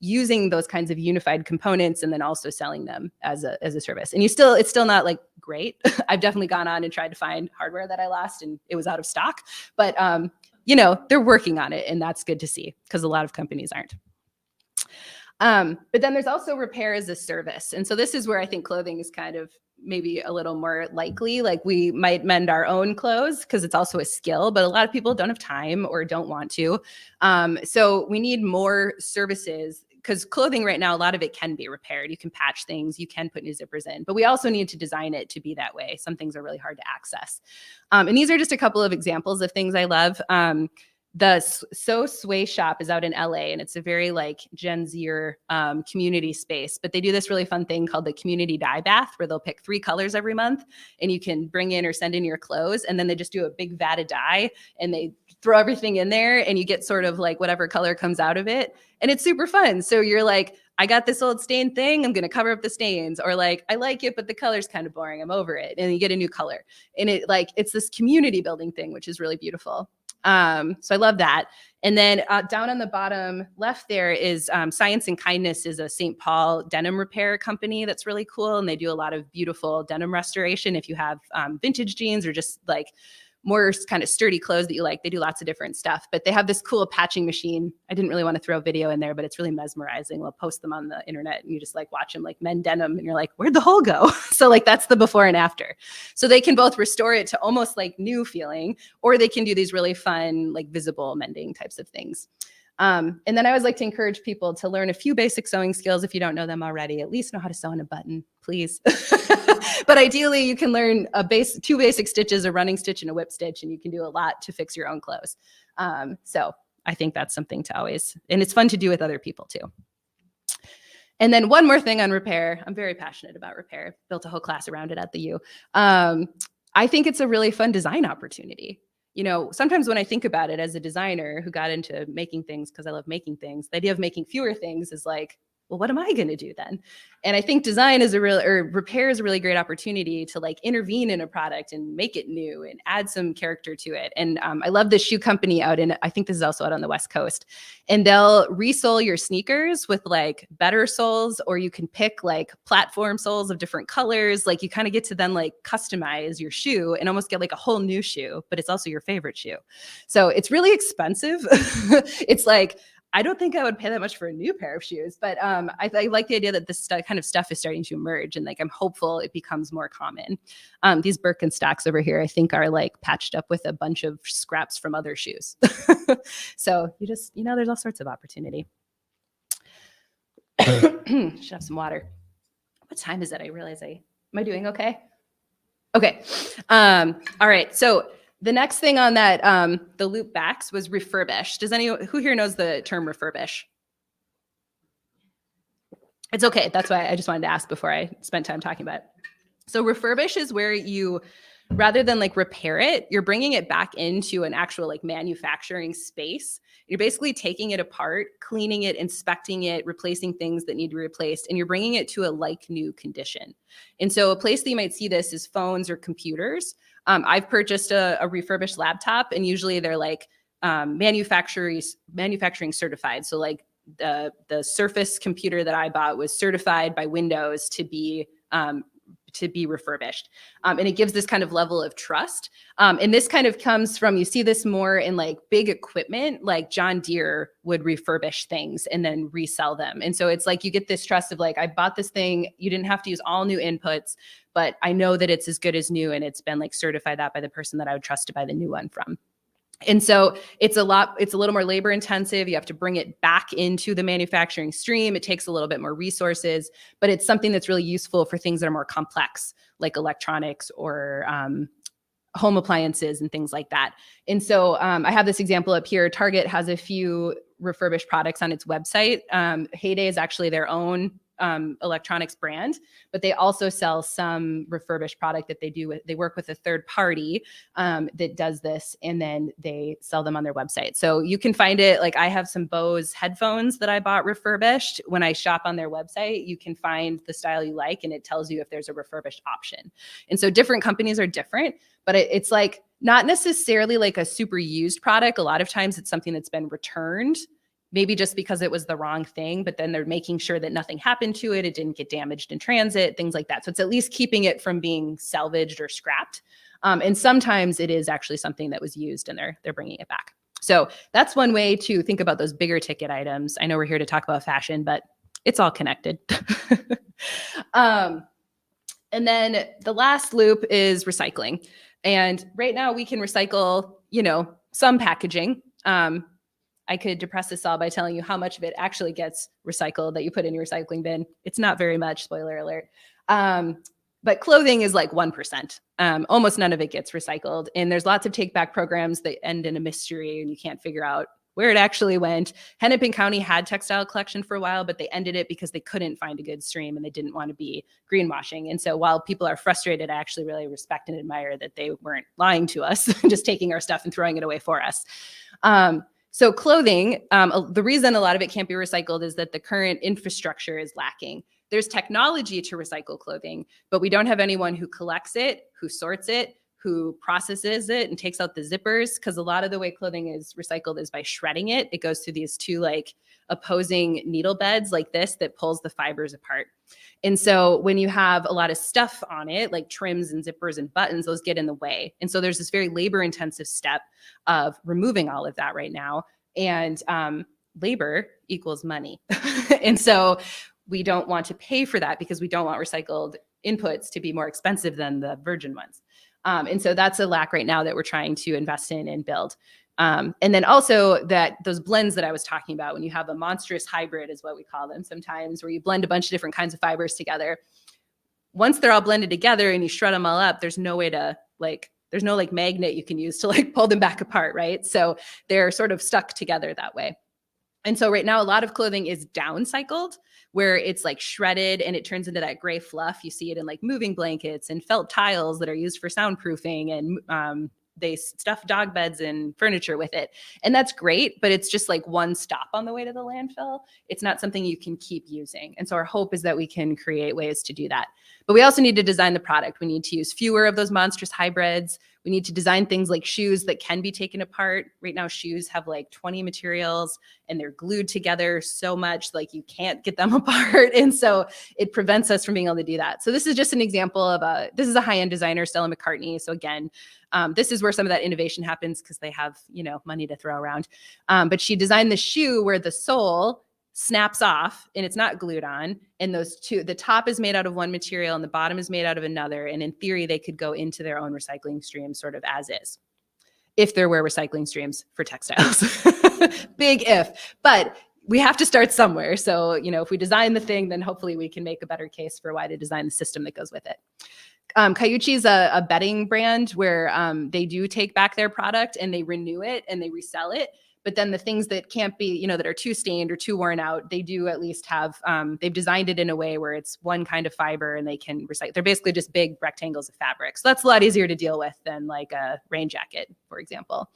using those kinds of unified components and then also selling them as a service. And it's still not like great. I've definitely gone on and tried to find hardware that I lost and it was out of stock, but they're working on it, and that's good to see because a lot of companies aren't. But then there's also repair as a service. And so this is where I think clothing is kind of maybe a little more likely. Like we might mend our own clothes because it's also a skill, but a lot of people don't have time or don't want to. So we need more services because clothing right now, a lot of it can be repaired. You can patch things, you can put new zippers in, but we also need to design it to be that way. Some things are really hard to access. And these are just a couple of examples of things I love. The So Sway shop is out in LA, and it's a very like Gen Zer community space, but they do this really fun thing called the community dye bath where they'll pick 3 colors every month and you can bring in or send in your clothes. And then they just do a big vat of dye and they throw everything in there and you get sort of like whatever color comes out of it. And it's super fun. So you're like, I got this old stain thing, I'm going to cover up the stains, or like, I like it, but the color's kind of boring, I'm over it. And you get a new color. And it's this community building thing, which is really beautiful. So I love that. And then down on the bottom left there is Science and Kindness is a St. Paul denim repair company that's really cool. And they do a lot of beautiful denim restoration. If you have vintage jeans or just like more kind of sturdy clothes that you like, they do lots of different stuff, but they have this cool patching machine. I didn't really want to throw a video in there, but it's really mesmerizing. We'll post them on the internet and you just like watch them like mend denim and you're like, where'd the hole go? So like that's the before and after. So they can both restore it to almost like new feeling, or they can do these really fun, like visible mending types of things. And then I always like to encourage people to learn a few basic sewing skills. If you don't know them already, at least know how to sew in a button, please. But ideally you can learn 2 basic stitches, a running stitch and a whip stitch, and you can do a lot to fix your own clothes. So I think that's something to always, and it's fun to do with other people too. And then one more thing on repair. I'm very passionate about repair. Built a whole class around it at the U. I think it's a really fun design opportunity. You know, sometimes when I think about it as a designer who got into making things because I love making things, the idea of making fewer things is like, well, what am I going to do then? And I think repair is a really great opportunity to like intervene in a product and make it new and add some character to it. And I love this shoe company out in, I think this is also out on the West Coast, and they'll resole your sneakers with like better soles, or you can pick like platform soles of different colors. Like you kind of get to then like customize your shoe and almost get like a whole new shoe, but it's also your favorite shoe. So it's really expensive. It's like, I don't think I would pay that much for a new pair of shoes, but I like the idea that this kind of stuff is starting to emerge, and like I'm hopeful it becomes more common. These Birkenstocks over here, I think, are like patched up with a bunch of scraps from other shoes. So you just, there's all sorts of opportunity. Should have some water. What time is it? I realize am I doing okay? Okay. All right. So the next thing on that, the loop backs was refurbish. Does who here knows the term refurbish? It's okay. That's why I just wanted to ask before I spent time talking about it. So refurbish is where you, rather than like repair it, you're bringing it back into an actual like manufacturing space. You're basically taking it apart, cleaning it, inspecting it, replacing things that need to be replaced, and you're bringing it to a like new condition. And so a place that you might see this is phones or computers. I've purchased a refurbished laptop, and usually they're like manufacturing certified. So like the Surface computer that I bought was certified by Windows to be refurbished. And it gives this kind of level of trust. And this kind of comes from, you see this more in like big equipment, like John Deere would refurbish things and then resell them. And so it's like, you get this trust of like, I bought this thing, you didn't have to use all new inputs, but I know that it's as good as new, and it's been like certified that by the person that I would trust to buy the new one from. And so it's a little more labor intensive. You have to bring it back into the manufacturing stream. It takes a little bit more resources, but it's something that's really useful for things that are more complex, like electronics or home appliances and things like that. And so I have this example up here. Target has a few refurbished products on its website. Heyday is actually their own electronics brand, but they also sell some refurbished product that they work with a third party that does this, and then they sell them on their website. So you can find it, like I have some Bose headphones that I bought refurbished. When I shop on their website, you can find the style you like, and it tells you if there's a refurbished option. And so different companies are different, but it's like not necessarily like a super used product. A lot of times it's something that's been returned, maybe just because it was the wrong thing, but then they're making sure that nothing happened to it. It didn't get damaged in transit, things like that. So it's at least keeping it from being salvaged or scrapped. And sometimes it is actually something that was used and they're bringing it back. So that's one way to think about those bigger ticket items. I know we're here to talk about fashion, but it's all connected. And then the last loop is recycling. And right now we can recycle, some packaging. I could depress this all by telling you how much of it actually gets recycled that you put in your recycling bin. It's not very much, spoiler alert. But clothing is like 1%. Almost none of it gets recycled. And there's lots of take back programs that end in a mystery and you can't figure out where it actually went. Hennepin County had textile collection for a while, but they ended it because they couldn't find a good stream and they didn't want to be greenwashing. And so while people are frustrated, I actually really respect and admire that they weren't lying to us, just taking our stuff and throwing it away for us. So clothing, the reason a lot of it can't be recycled is that the current infrastructure is lacking. There's technology to recycle clothing, but we don't have anyone who collects it, who sorts it, who processes it and takes out the zippers, because a lot of the way clothing is recycled is by shredding it. It goes through these two like opposing needle beds like this that pulls the fibers apart. And so when you have a lot of stuff on it, like trims and zippers and buttons, those get in the way. And so there's this very labor intensive step of removing all of that right now. And labor equals money. And so we don't want to pay for that because we don't want recycled inputs to be more expensive than the virgin ones. And so that's a lack right now that we're trying to invest in and build. And then also that those blends that I was talking about, when you have a monstrous hybrid is what we call them sometimes, where you blend a bunch of different kinds of fibers together. Once they're all blended together and you shred them all up, there's no way to there's no magnet you can use to pull them back apart, right? So they're sort of stuck together that way. And so right now, a lot of clothing is downcycled, where it's shredded and it turns into that gray fluff. You see it in moving blankets and felt tiles that are used for soundproofing, and they stuff dog beds and furniture with it. And that's great, but it's just one stop on the way to the landfill. It's not something you can keep using. And so our hope is that we can create ways to do that. But we also need to design the product. We need to use fewer of those monstrous hybrids. We need to design things like shoes that can be taken apart. Right now, shoes have 20 materials and they're glued together so much you can't get them apart. And so it prevents us from being able to do that. So this is just an example of this is a high-end designer, Stella McCartney. So again, this is where some of that innovation happens because they have, money to throw around. But she designed the shoe where the sole snaps off and it's not glued on. And the top is made out of one material and the bottom is made out of another. And in theory, they could go into their own recycling stream sort of as is, if there were recycling streams for textiles. Big if, but we have to start somewhere. So, if we design the thing, then hopefully we can make a better case for why to design the system that goes with it. Cayuchi is a bedding brand where they do take back their product and they renew it and they resell it. But then the things that can't be, that are too stained or too worn out, they do at least have, they've designed it in a way where it's one kind of fiber and they can recycle. They're basically just big rectangles of fabric. So that's a lot easier to deal with than a rain jacket, for example.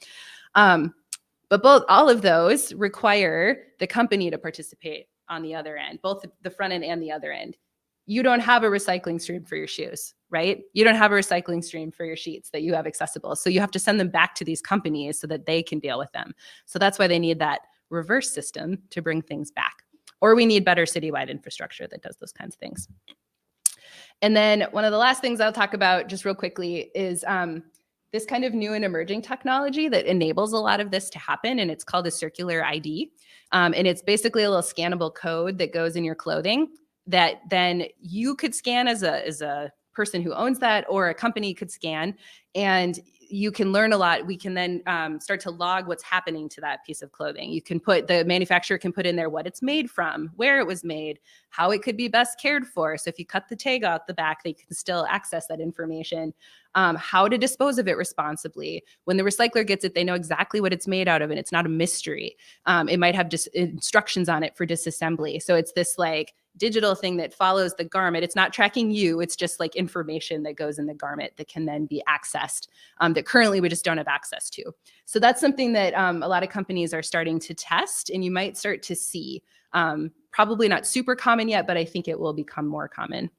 But all of those require the company to participate on the other end, both the front end and the other end. You don't have a recycling stream for your shoes, right? You don't have a recycling stream for your sheets that you have accessible. So you have to send them back to these companies so that they can deal with them. So that's why they need that reverse system to bring things back. Or we need better citywide infrastructure that does those kinds of things. And then one of the last things I'll talk about just real quickly is this kind of new and emerging technology that enables a lot of this to happen. And it's called a circular ID. And it's basically a little scannable code that goes in your clothing that then you could scan as a person who owns that, or a company could scan, and you can learn a lot. We can then start to log what's happening to that piece of clothing. The manufacturer can put in there what it's made from, where it was made, how it could be best cared for. So if you cut the tag out the back, they can still access that information. How to dispose of it responsibly. When the recycler gets it, they know exactly what it's made out of, and it's not a mystery. It might have just instructions on it for disassembly. So it's this digital thing that follows the garment. It's not tracking you. It's just like information that goes in the garment that can then be accessed that currently we just don't have access to. So that's something that a lot of companies are starting to test, and you might start to see. Probably not super common yet, but I think it will become more common.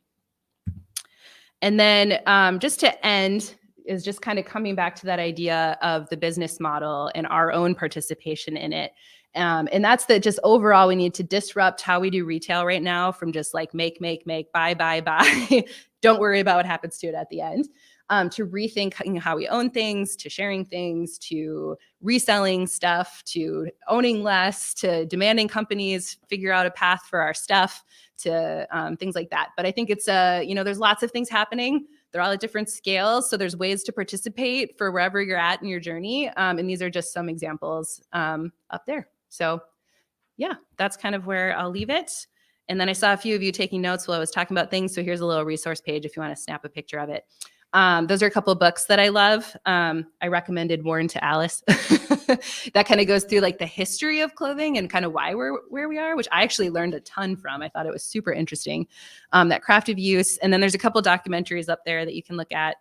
And then just to end is just kind of coming back to that idea of the business model and our own participation in it. And that's that just overall, we need to disrupt how we do retail right now from just like make, buy. Don't worry about what happens to it at the end. To rethinking how we own things, to sharing things, to reselling stuff, to owning less, to demanding companies figure out a path for our stuff, to things like that. But I think it's there's lots of things happening. They're all at different scales. So there's ways to participate for wherever you're at in your journey. And these are just some examples up there. So yeah, that's kind of where I'll leave it. And then I saw a few of you taking notes while I was talking about things. So here's a little resource page if you want to snap a picture of it. Those are a couple of books that I love. I recommended Worn to Alice. That kind of goes through like the history of clothing and kind of why we're where we are, which I actually learned a ton from. I thought it was super interesting. That Craft of Use. And then there's a couple documentaries up there that you can look at.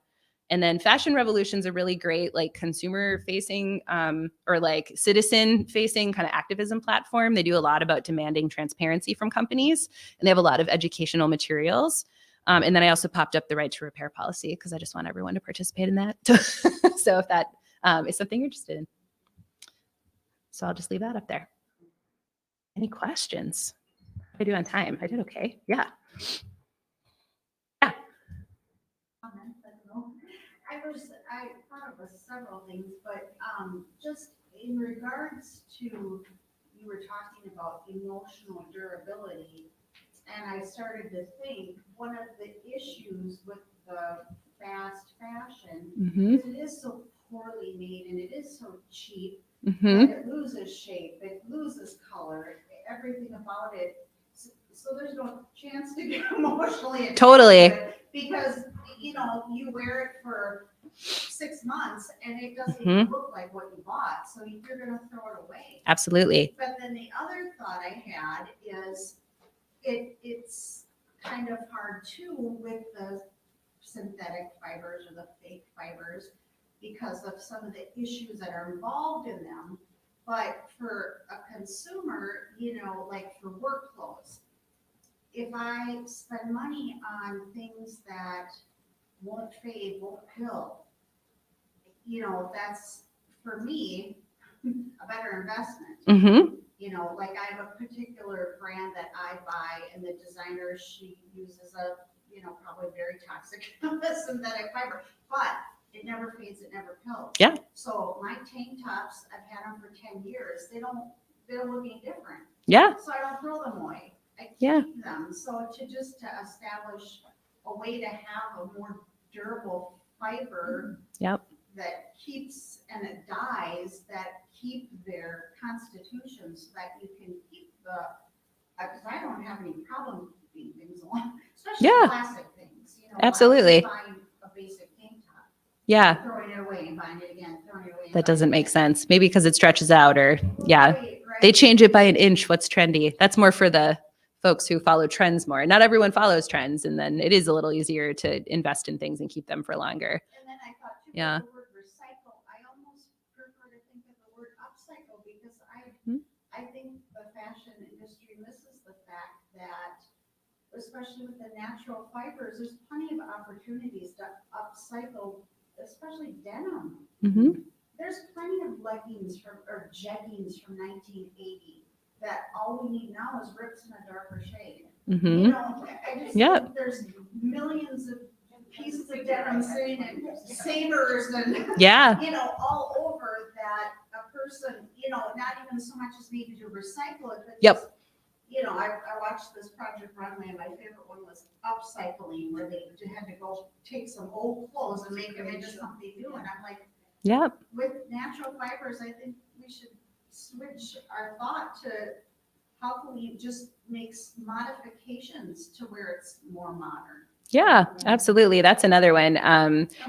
And then Fashion Revolution's a really great like consumer facing or like citizen facing kind of activism platform. They do a lot about demanding transparency from companies, and they have a lot of educational materials. And then I also popped up the right to repair policy because I just want everyone to participate in that. So if that is something you're interested in. So I'll just leave that up there. Any questions? How did I do on time? I did okay. Yeah. Yeah. I thought of several things, but just in regards to, you were talking about emotional durability, and I started to think one of the issues with the fast fashion is it is so poorly made and it is so cheap that it loses shape, it loses color, everything about it. So there's no chance to get emotionally attached Totally. to it because, you wear it for 6 months and it doesn't even look like what you bought. So you're going to throw it away. Absolutely. But then the other thought I had is it's kind of hard too with the synthetic fibers or the fake fibers because of some of the issues that are involved in them. But for a consumer, like for work clothes, if I spend money on things that won't fade, won't pill, that's for me a better investment. Like I have a particular brand that I buy, and the designer, she uses a, probably very toxic synthetic fiber, but it never fades, it never pills. Yeah. So my tank tops, I've had them for 10 years. They don't look any different. Yeah. So I don't throw them away. I Yeah. keep them. So to establish a way to have a more durable fiber. Yep. That keeps, and it dyes that keep their constitution so that you can keep because I don't have any problem keeping things along, especially plastic things. Absolutely. Buying a basic tank top. Yeah. Throwing it away and buying it again, throwing it away. That doesn't make sense. Maybe because it stretches out or Right. They change it by an inch. What's trendy? That's more for the folks who follow trends more. Not everyone follows trends. And then it is a little easier to invest in things and keep them for longer. And then I thought too, Yeah. the word recycle, I almost prefer to think of the word upcycle because I think the fashion industry misses the fact that, especially with the natural fibers, there's plenty of opportunities to upcycle, especially denim. There's plenty of leggings or jeggings from 1980 that all we need now is rips in a darker shade. I just think there's millions of pieces of denim sitting in savers and all over that a person, not even so much as needed to recycle it, but just, I watched this Project Runway, and my favorite one was upcycling, where they had to go take some old clothes and make them into something new. And I'm like, with natural fibers, I think we should switch our thought to how can we just make modifications to where it's more modern. Yeah, absolutely. That's another one.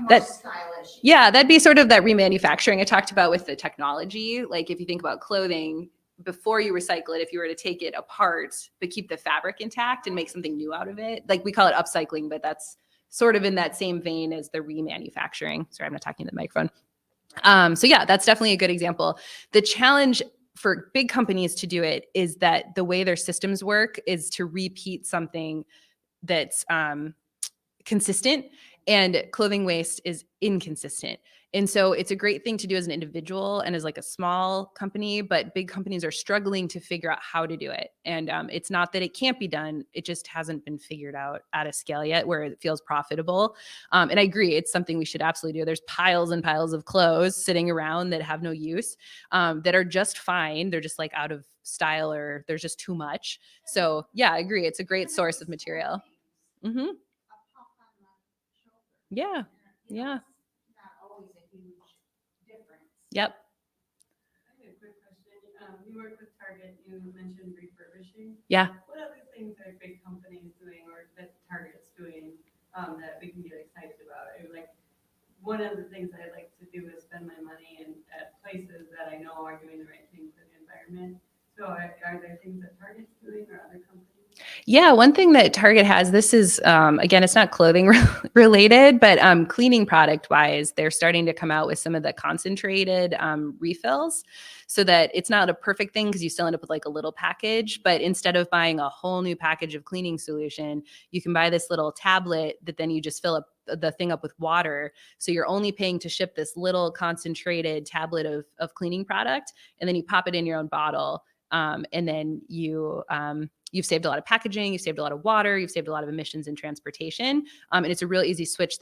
That's stylish. Yeah, that'd be sort of that remanufacturing I talked about with the technology. Like if you think about clothing, before you recycle it, if you were to take it apart, but keep the fabric intact and make something new out of it, like we call it upcycling, but that's sort of in that same vein as the remanufacturing. Sorry, I'm not talking to the microphone. So yeah, that's definitely a good example. The challenge for big companies to do it is that the way their systems work is to repeat something that's consistent, and clothing waste is inconsistent. And so it's a great thing to do as an individual and as like a small company, but big companies are struggling to figure out how to do it. And it's not that it can't be done, it just hasn't been figured out at a scale yet where it feels profitable. And I agree, it's something we should absolutely do. There's piles and piles of clothes sitting around that have no use, that are just fine. They're just like out of style, or there's just too much. So yeah, I agree. It's a great source of material. Mm-hmm. Yeah. Yeah. Not always a huge difference. Yep. I have a quick question. You work with Target, you mentioned refurbishing. Yeah. What other things are big companies doing or that Target's doing that we can get excited about? Like, one of the things I like to do is spend my money at places that I know are doing the right thing for the environment. So are there things that Target's doing or other companies? Yeah, one thing that Target has, this is, again, it's not clothing related, but cleaning product wise, they're starting to come out with some of the concentrated refills, so that it's not a perfect thing because you still end up with like a little package, but instead of buying a whole new package of cleaning solution, you can buy this little tablet that then you just fill up the thing up with water. So you're only paying to ship this little concentrated tablet of cleaning product, and then you pop it in your own bottle. And then you've saved a lot of packaging, you've saved a lot of water, you've saved a lot of emissions in transportation. And it's a real easy switch.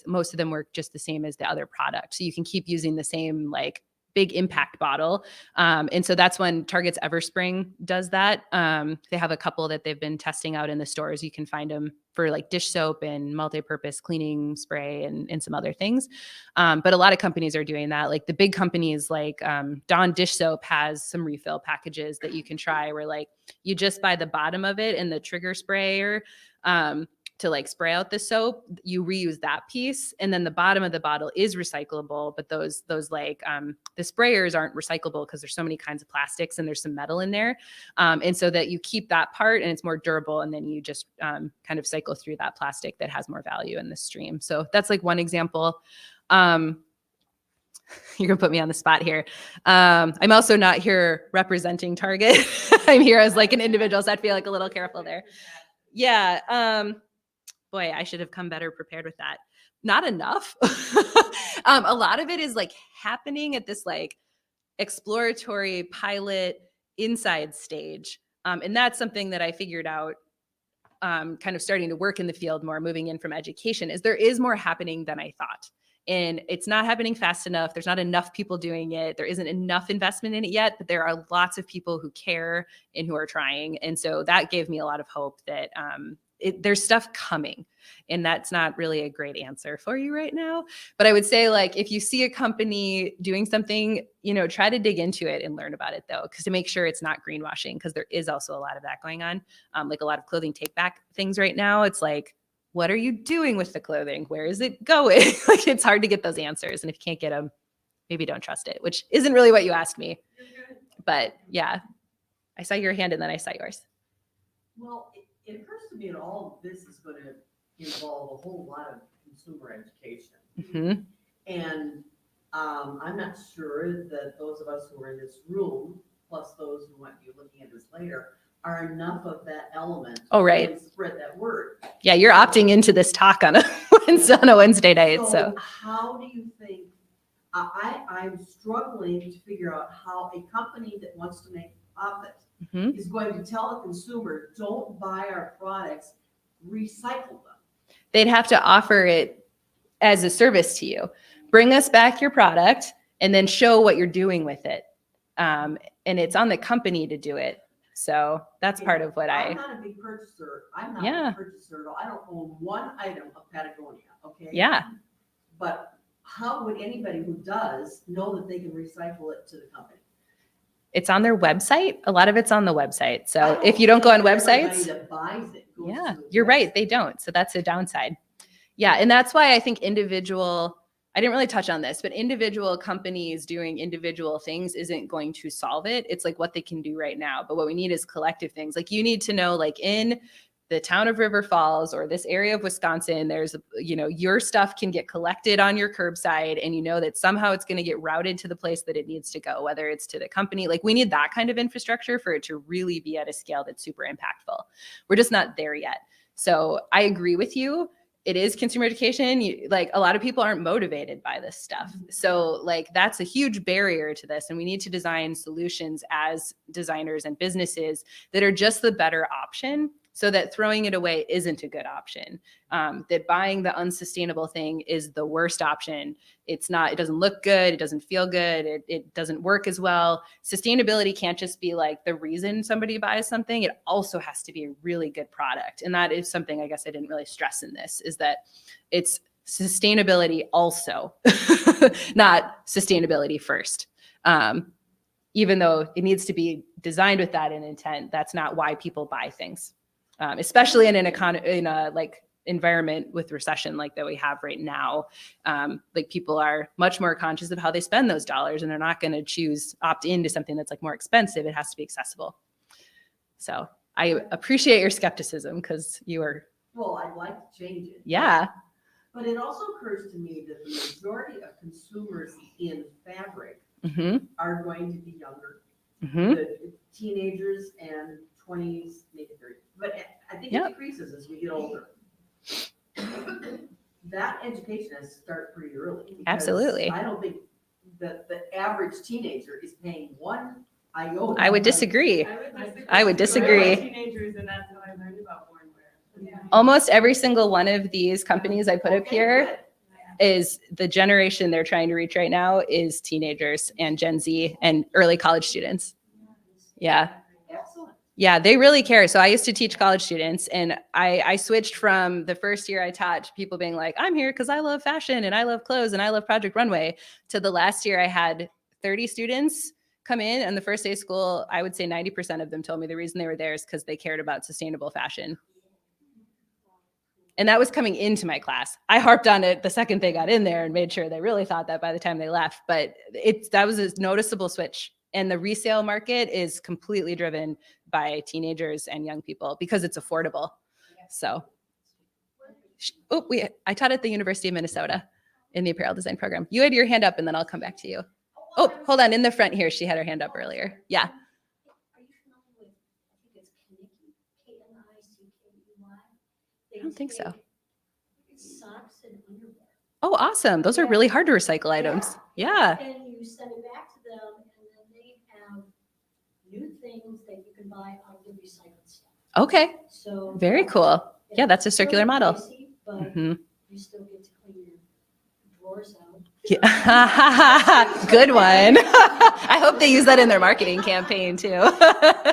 Most of them work just the same as the other product. So you can keep using the same like big impact bottle. And so that's when Target's Everspring does that. They have a couple that they've been testing out in the stores. You can find them for like dish soap and multi-purpose cleaning spray and some other things. But a lot of companies are doing that. Like the big companies like Dawn dish soap has some refill packages that you can try where like you just buy the bottom of it and the trigger sprayer to like spray out the soap, you reuse that piece. And then the bottom of the bottle is recyclable, but those like the sprayers aren't recyclable because there's so many kinds of plastics and there's some metal in there. And so that you keep that part and it's more durable. And then you just kind of cycle through that plastic that has more value in the stream. So that's like one example. You're gonna put me on the spot here. I'm also not here representing Target. I'm here as like an individual, so I feel like a little careful there. Yeah. Boy, I should have come better prepared with that. Not enough. A lot of it is like happening at this like exploratory pilot inside stage. And that's something that I figured out kind of starting to work in the field more, moving in from education, is there is more happening than I thought. And it's not happening fast enough. There's not enough people doing it. There isn't enough investment in it yet, but there are lots of people who care and who are trying. And so that gave me a lot of hope that there's stuff coming. And that's not really a great answer for you right now. But I would say, like, if you see a company doing something, try to dig into it and learn about it, though, because to make sure it's not greenwashing, because there is also a lot of that going on. Like a lot of clothing take back things right now. It's like, what are you doing with the clothing? Where is it going? Like, it's hard to get those answers. And if you can't get them, maybe don't trust it, which isn't really what you asked me. But yeah, I saw your hand and then I saw yours. Well, it occurs to me that all of this is going to involve a whole lot of consumer education. Mm-hmm. And I'm not sure that those of us who are in this room, plus those who might be looking at this later, are enough of that element to spread that word. Yeah, you're opting into this talk on a Wednesday night. So how do you think, I'm struggling to figure out how a company that wants to make profit is going to tell the consumer, don't buy our products, recycle them. They'd have to offer it as a service to you. Bring us back your product and then show what you're doing with it. And it's on the company to do it. So that's part of what I'm not a big purchaser. I'm not a purchaser at all. I don't own one item of Patagonia. Okay. Yeah. But how would anybody who does know that they can recycle it to the company? It's on their website. A lot of it's on the website. So if you don't go on websites, that buys it you're right. They don't. So that's a downside. Yeah. And that's why I think I didn't really touch on this, but individual companies doing individual things isn't going to solve it. It's like what they can do right now. But what we need is collective things. Like you need to know, like in the town of River Falls or this area of Wisconsin, there's, your stuff can get collected on your curbside and you know that somehow it's going to get routed to the place that it needs to go, whether it's to the company. Like we need that kind of infrastructure for it to really be at a scale that's super impactful. We're just not there yet. So I agree with you. It is consumer education. Like a lot of people aren't motivated by this stuff. So like that's a huge barrier to this. And we need to design solutions as designers and businesses that are just the better option so that throwing it away isn't a good option. That buying the unsustainable thing is the worst option. It doesn't look good. It doesn't feel good. It doesn't work as well. Sustainability can't just be like the reason somebody buys something. It also has to be a really good product. And that is something I guess I didn't really stress in this, is that it's sustainability also, not sustainability first. Even though it needs to be designed with that in intent, that's not why people buy things. Especially in a like environment with recession like that we have right now. Like people are much more conscious of how they spend those dollars, and they're not going to opt into something that's like more expensive. It has to be accessible. So I appreciate your skepticism because you are. Well, I'd like to change it. Yeah. But it also occurs to me that the majority of consumers in fabric are going to be younger. The teenagers and 20s, maybe 30s. But I think it decreases as we get older. That education has to start pretty early. Absolutely. I don't think that the average teenager is paying one iota. I would disagree. I would I disagree. have teenagers, and that's how I learned about born wear. Yeah. Almost every single one of these companies I put up here Good. is the generation they're trying to reach right now is teenagers and Gen Z and early college students. Yeah. Excellent. Yeah, they really care. So I used to teach college students, and I switched from the first year I taught to people being like, I'm here because I love fashion and I love clothes and I love Project Runway, to the last year I had 30 students come in, and the first day of school, I would say 90% of them told me the reason they were there is because they cared about sustainable fashion. And that was coming into my class. I harped on it the second they got in there and made sure they really thought that by the time they left. But that was a noticeable switch. And the resale market is completely driven by teenagers and young people because it's affordable. So, I taught at the University of Minnesota in the apparel design program. You had your hand up, and then I'll come back to you. Oh, hold on. In the front here, she had her hand up earlier. Yeah. Are you familiar with, I think it's Knickey, K-N-I-C-K-E-Y? I don't think so. Socks and underwear. Oh, awesome. Those are really hard to recycle items. Yeah. And you send it back to them, and then they have new things that you can buy out of the recycled stuff. Okay. So Very cool. Yeah, that's a it's circular really model. pricey, but Mhm. you still get to clean your drawers out. Yeah. Good one. I hope they use that in their marketing campaign too. The other thing I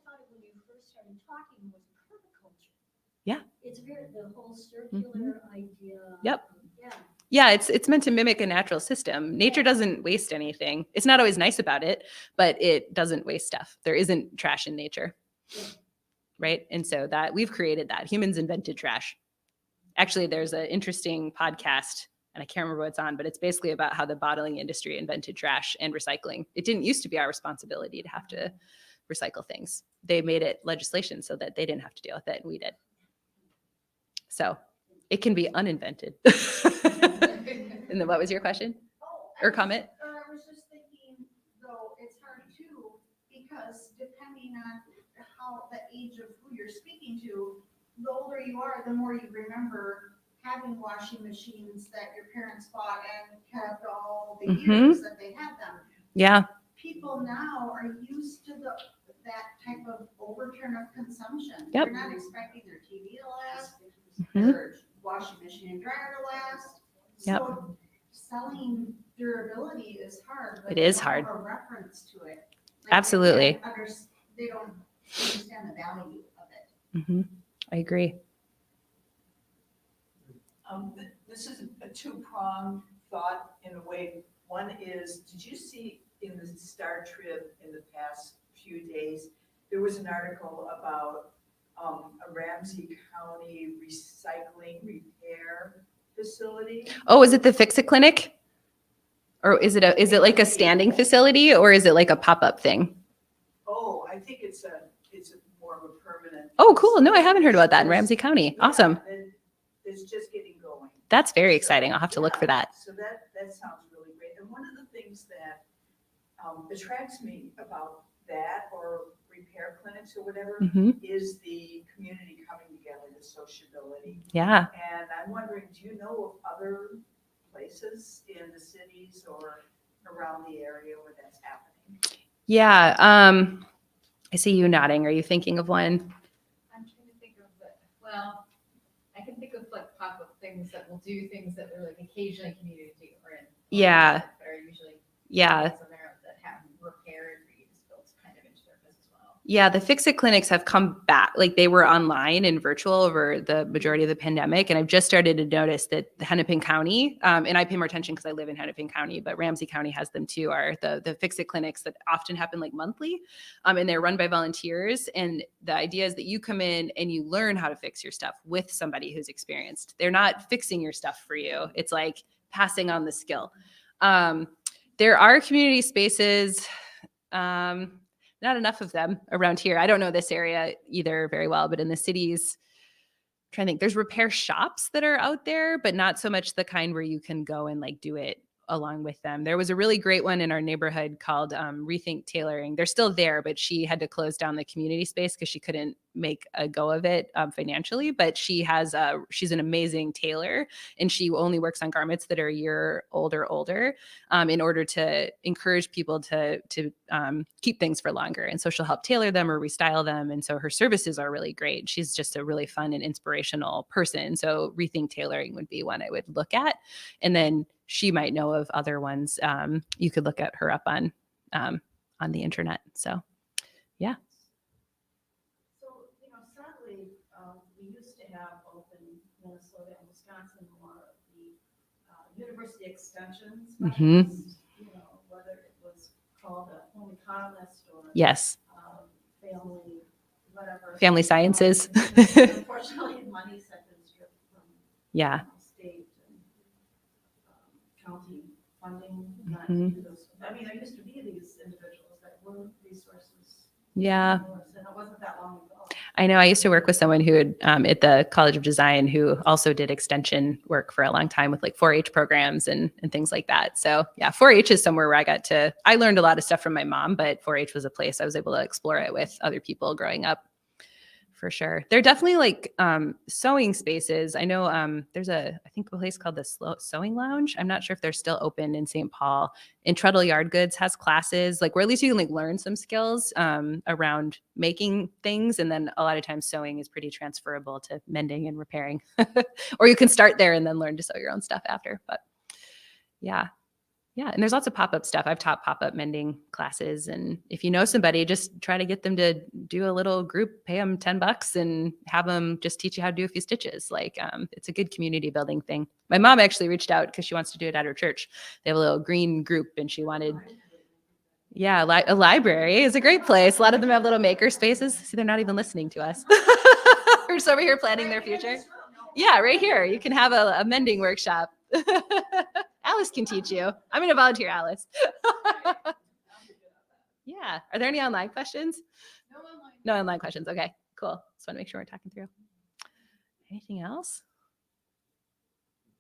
thought of when you first started talking was permaculture. Yeah. It's the whole circular idea. Yep. Yeah. Yeah, it's meant to mimic a natural system. Nature doesn't waste anything. It's not always nice about it, but it doesn't waste stuff. There isn't trash in nature. Right? And so that we've created that. Humans invented trash. Actually, there's an interesting podcast, and I can't remember what it's on, but it's basically about how the bottling industry invented trash and recycling. It didn't used to be our responsibility to have to recycle things. They made it legislation so that they didn't have to deal with it, and we did. So it can be uninvented. And then what was your question or comment? I was just thinking, though, it's hard too, because depending on how the age of who you're speaking to, the older you are, the more you remember having washing machines that your parents bought and kept all the years that they had them. Yeah. People now are used to that type of overturn of consumption. Yep. They're not expecting their TV to last, Mhm. their washing machine and dryer to last. Yep. So selling durability is hard. But It is they hard. don't have a reference to it. Absolutely. They don't understand the value of it. Mm-hmm. I agree. This is a two-pronged thought in a way. One is, did you see in the Star Trib in the past few days, there was an article about a Ramsey County recycling repair facility. Oh, is it the Fix It Clinic? Or is it like a standing facility, or is it like a pop-up thing? Oh, I think it's more of a permanent. Oh, cool. No, I facility. haven't heard about that in There's- Ramsey County. yeah, Awesome. and it's just getting going. That's very So, exciting. I'll have to look for yeah, that. So that sounds really great. And one of the things that attracts me about that or repair clinics or whatever Hmm. is the community coming together, the sociability. Yeah. And I'm wondering, do you know of other places in the cities or around the area where that's happening? Yeah. I see you nodding. Are you thinking of one? I'm trying to think of well, I can think of like pop-up things that will do things that are like occasionally community oriented. Yeah. That are usually Yeah. things on there that have repair and reuse built kind of into their business model. Yeah, the Fix It clinics have come back. Like they were online and virtual over the majority of the pandemic. And I've just started to notice that the Hennepin County, and I pay more attention because I live in Hennepin County, but Ramsey County has them too, are the Fix It clinics that often happen like monthly. And they're run by volunteers. And the idea is that you come in and you learn how to fix your stuff with somebody who's experienced. They're not fixing your stuff for you. It's like passing on the skill. There are community spaces. Not enough of them around here. I don't know this area either very well, but in the cities, I'm trying to think, there's repair shops that are out there, but not so much the kind where you can go and like do it along with them. There was a really great one in our neighborhood called Rethink Tailoring. They're still there, but she had to close down the community space because she couldn't make a go of it financially. But she's an amazing tailor, and she only works on garments that are a year old or older in order to encourage people to keep things for longer. And so she'll help tailor them or restyle them. And so her services are really great. She's just a really fun and inspirational person. So Rethink Tailoring would be one I would look at. And then she might know of other ones. You could look at her up on the internet. So, yeah. So, sadly, we used to have both in Minnesota and Wisconsin more of the university extensions. Mhm. Whether it was called a home economist or Yes. family, whatever. Family sciences. Unfortunately, money's have been stripped from Yeah. state and county funding. Not to Mhm. do those. I mean, there used to be these individuals that were resources. Yeah. And it wasn't that long ago. I know I used to work with someone who had at the College of Design who also did extension work for a long time with like 4-H programs and things like that. So yeah, 4-H is somewhere where I learned a lot of stuff from my mom, but 4-H was a place I was able to explore it with other people growing up. For sure. They're definitely like sewing spaces. I know there's I think a place called the Sewing Lounge. I'm not sure if they're still open in St. Paul. And Treadle Yard Goods has classes like where at least you can like learn some skills around making things. And then a lot of times sewing is pretty transferable to mending and repairing. Or you can start there and then learn to sew your own stuff after. But yeah. Yeah, and there's lots of pop-up stuff. I've taught pop-up mending classes, and if you know somebody, just try to get them to do a little group, pay them $10 and have them just teach you how to do a few stitches. Like it's a good community building thing. My mom actually reached out because she wants to do it at her church. They have a little green group and she wanted, yeah, a library is a great place. A lot of them have little maker spaces. See, they're not even listening to us. We're just over here planning their future. Yeah, right here. You can have a mending workshop. Alice can teach you. I'm going to volunteer, Alice. Yeah. Are there any online questions? No online questions. Okay, cool. Just want to make sure we're talking through. Anything else?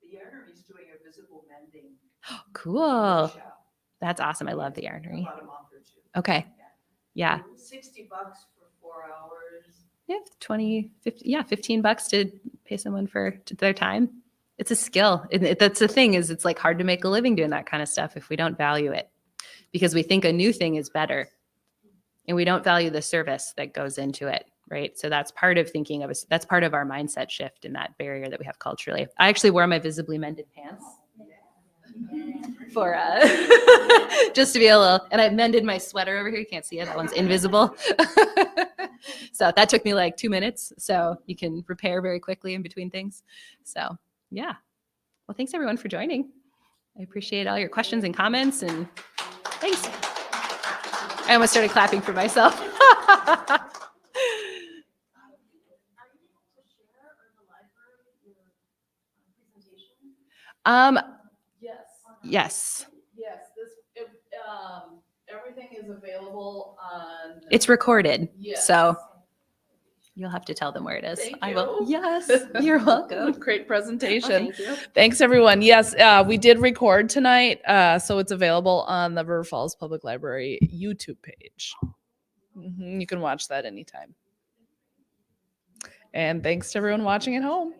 The yarnery is doing a visible mending Cool. workshop. That's awesome. I love the yarnery. About a month or two. Okay. Yeah. $60 for 4 hours. Yeah, 20, 50, yeah, $15 to pay someone for their time. It's a skill. That's the thing is it's like hard to make a living doing that kind of stuff if we don't value it because we think a new thing is better and we don't value the service that goes into it. Right. So that's part of thinking of us. That's part of our mindset shift and that barrier that we have culturally. I actually wore my visibly mended pants for just to be a little, and I mended my sweater over here. You can't see it. That one's invisible. So that took me like 2 minutes. So you can repair very quickly in between things. So yeah. Well, thanks everyone for joining. I appreciate all your questions and comments and thanks. I almost started clapping for myself. Are you able to share or the library your presentation? Yes. Yes, Yes. Everything is available on. it's recorded. Yes. So you'll have to tell them where it is. Thank I will. you. Yes, you're welcome. Great Oh, presentation. thank you. Thanks, everyone. Yes, we did record tonight, so it's available on the River Falls Public Library YouTube page. You can watch that anytime. And thanks to everyone watching at home.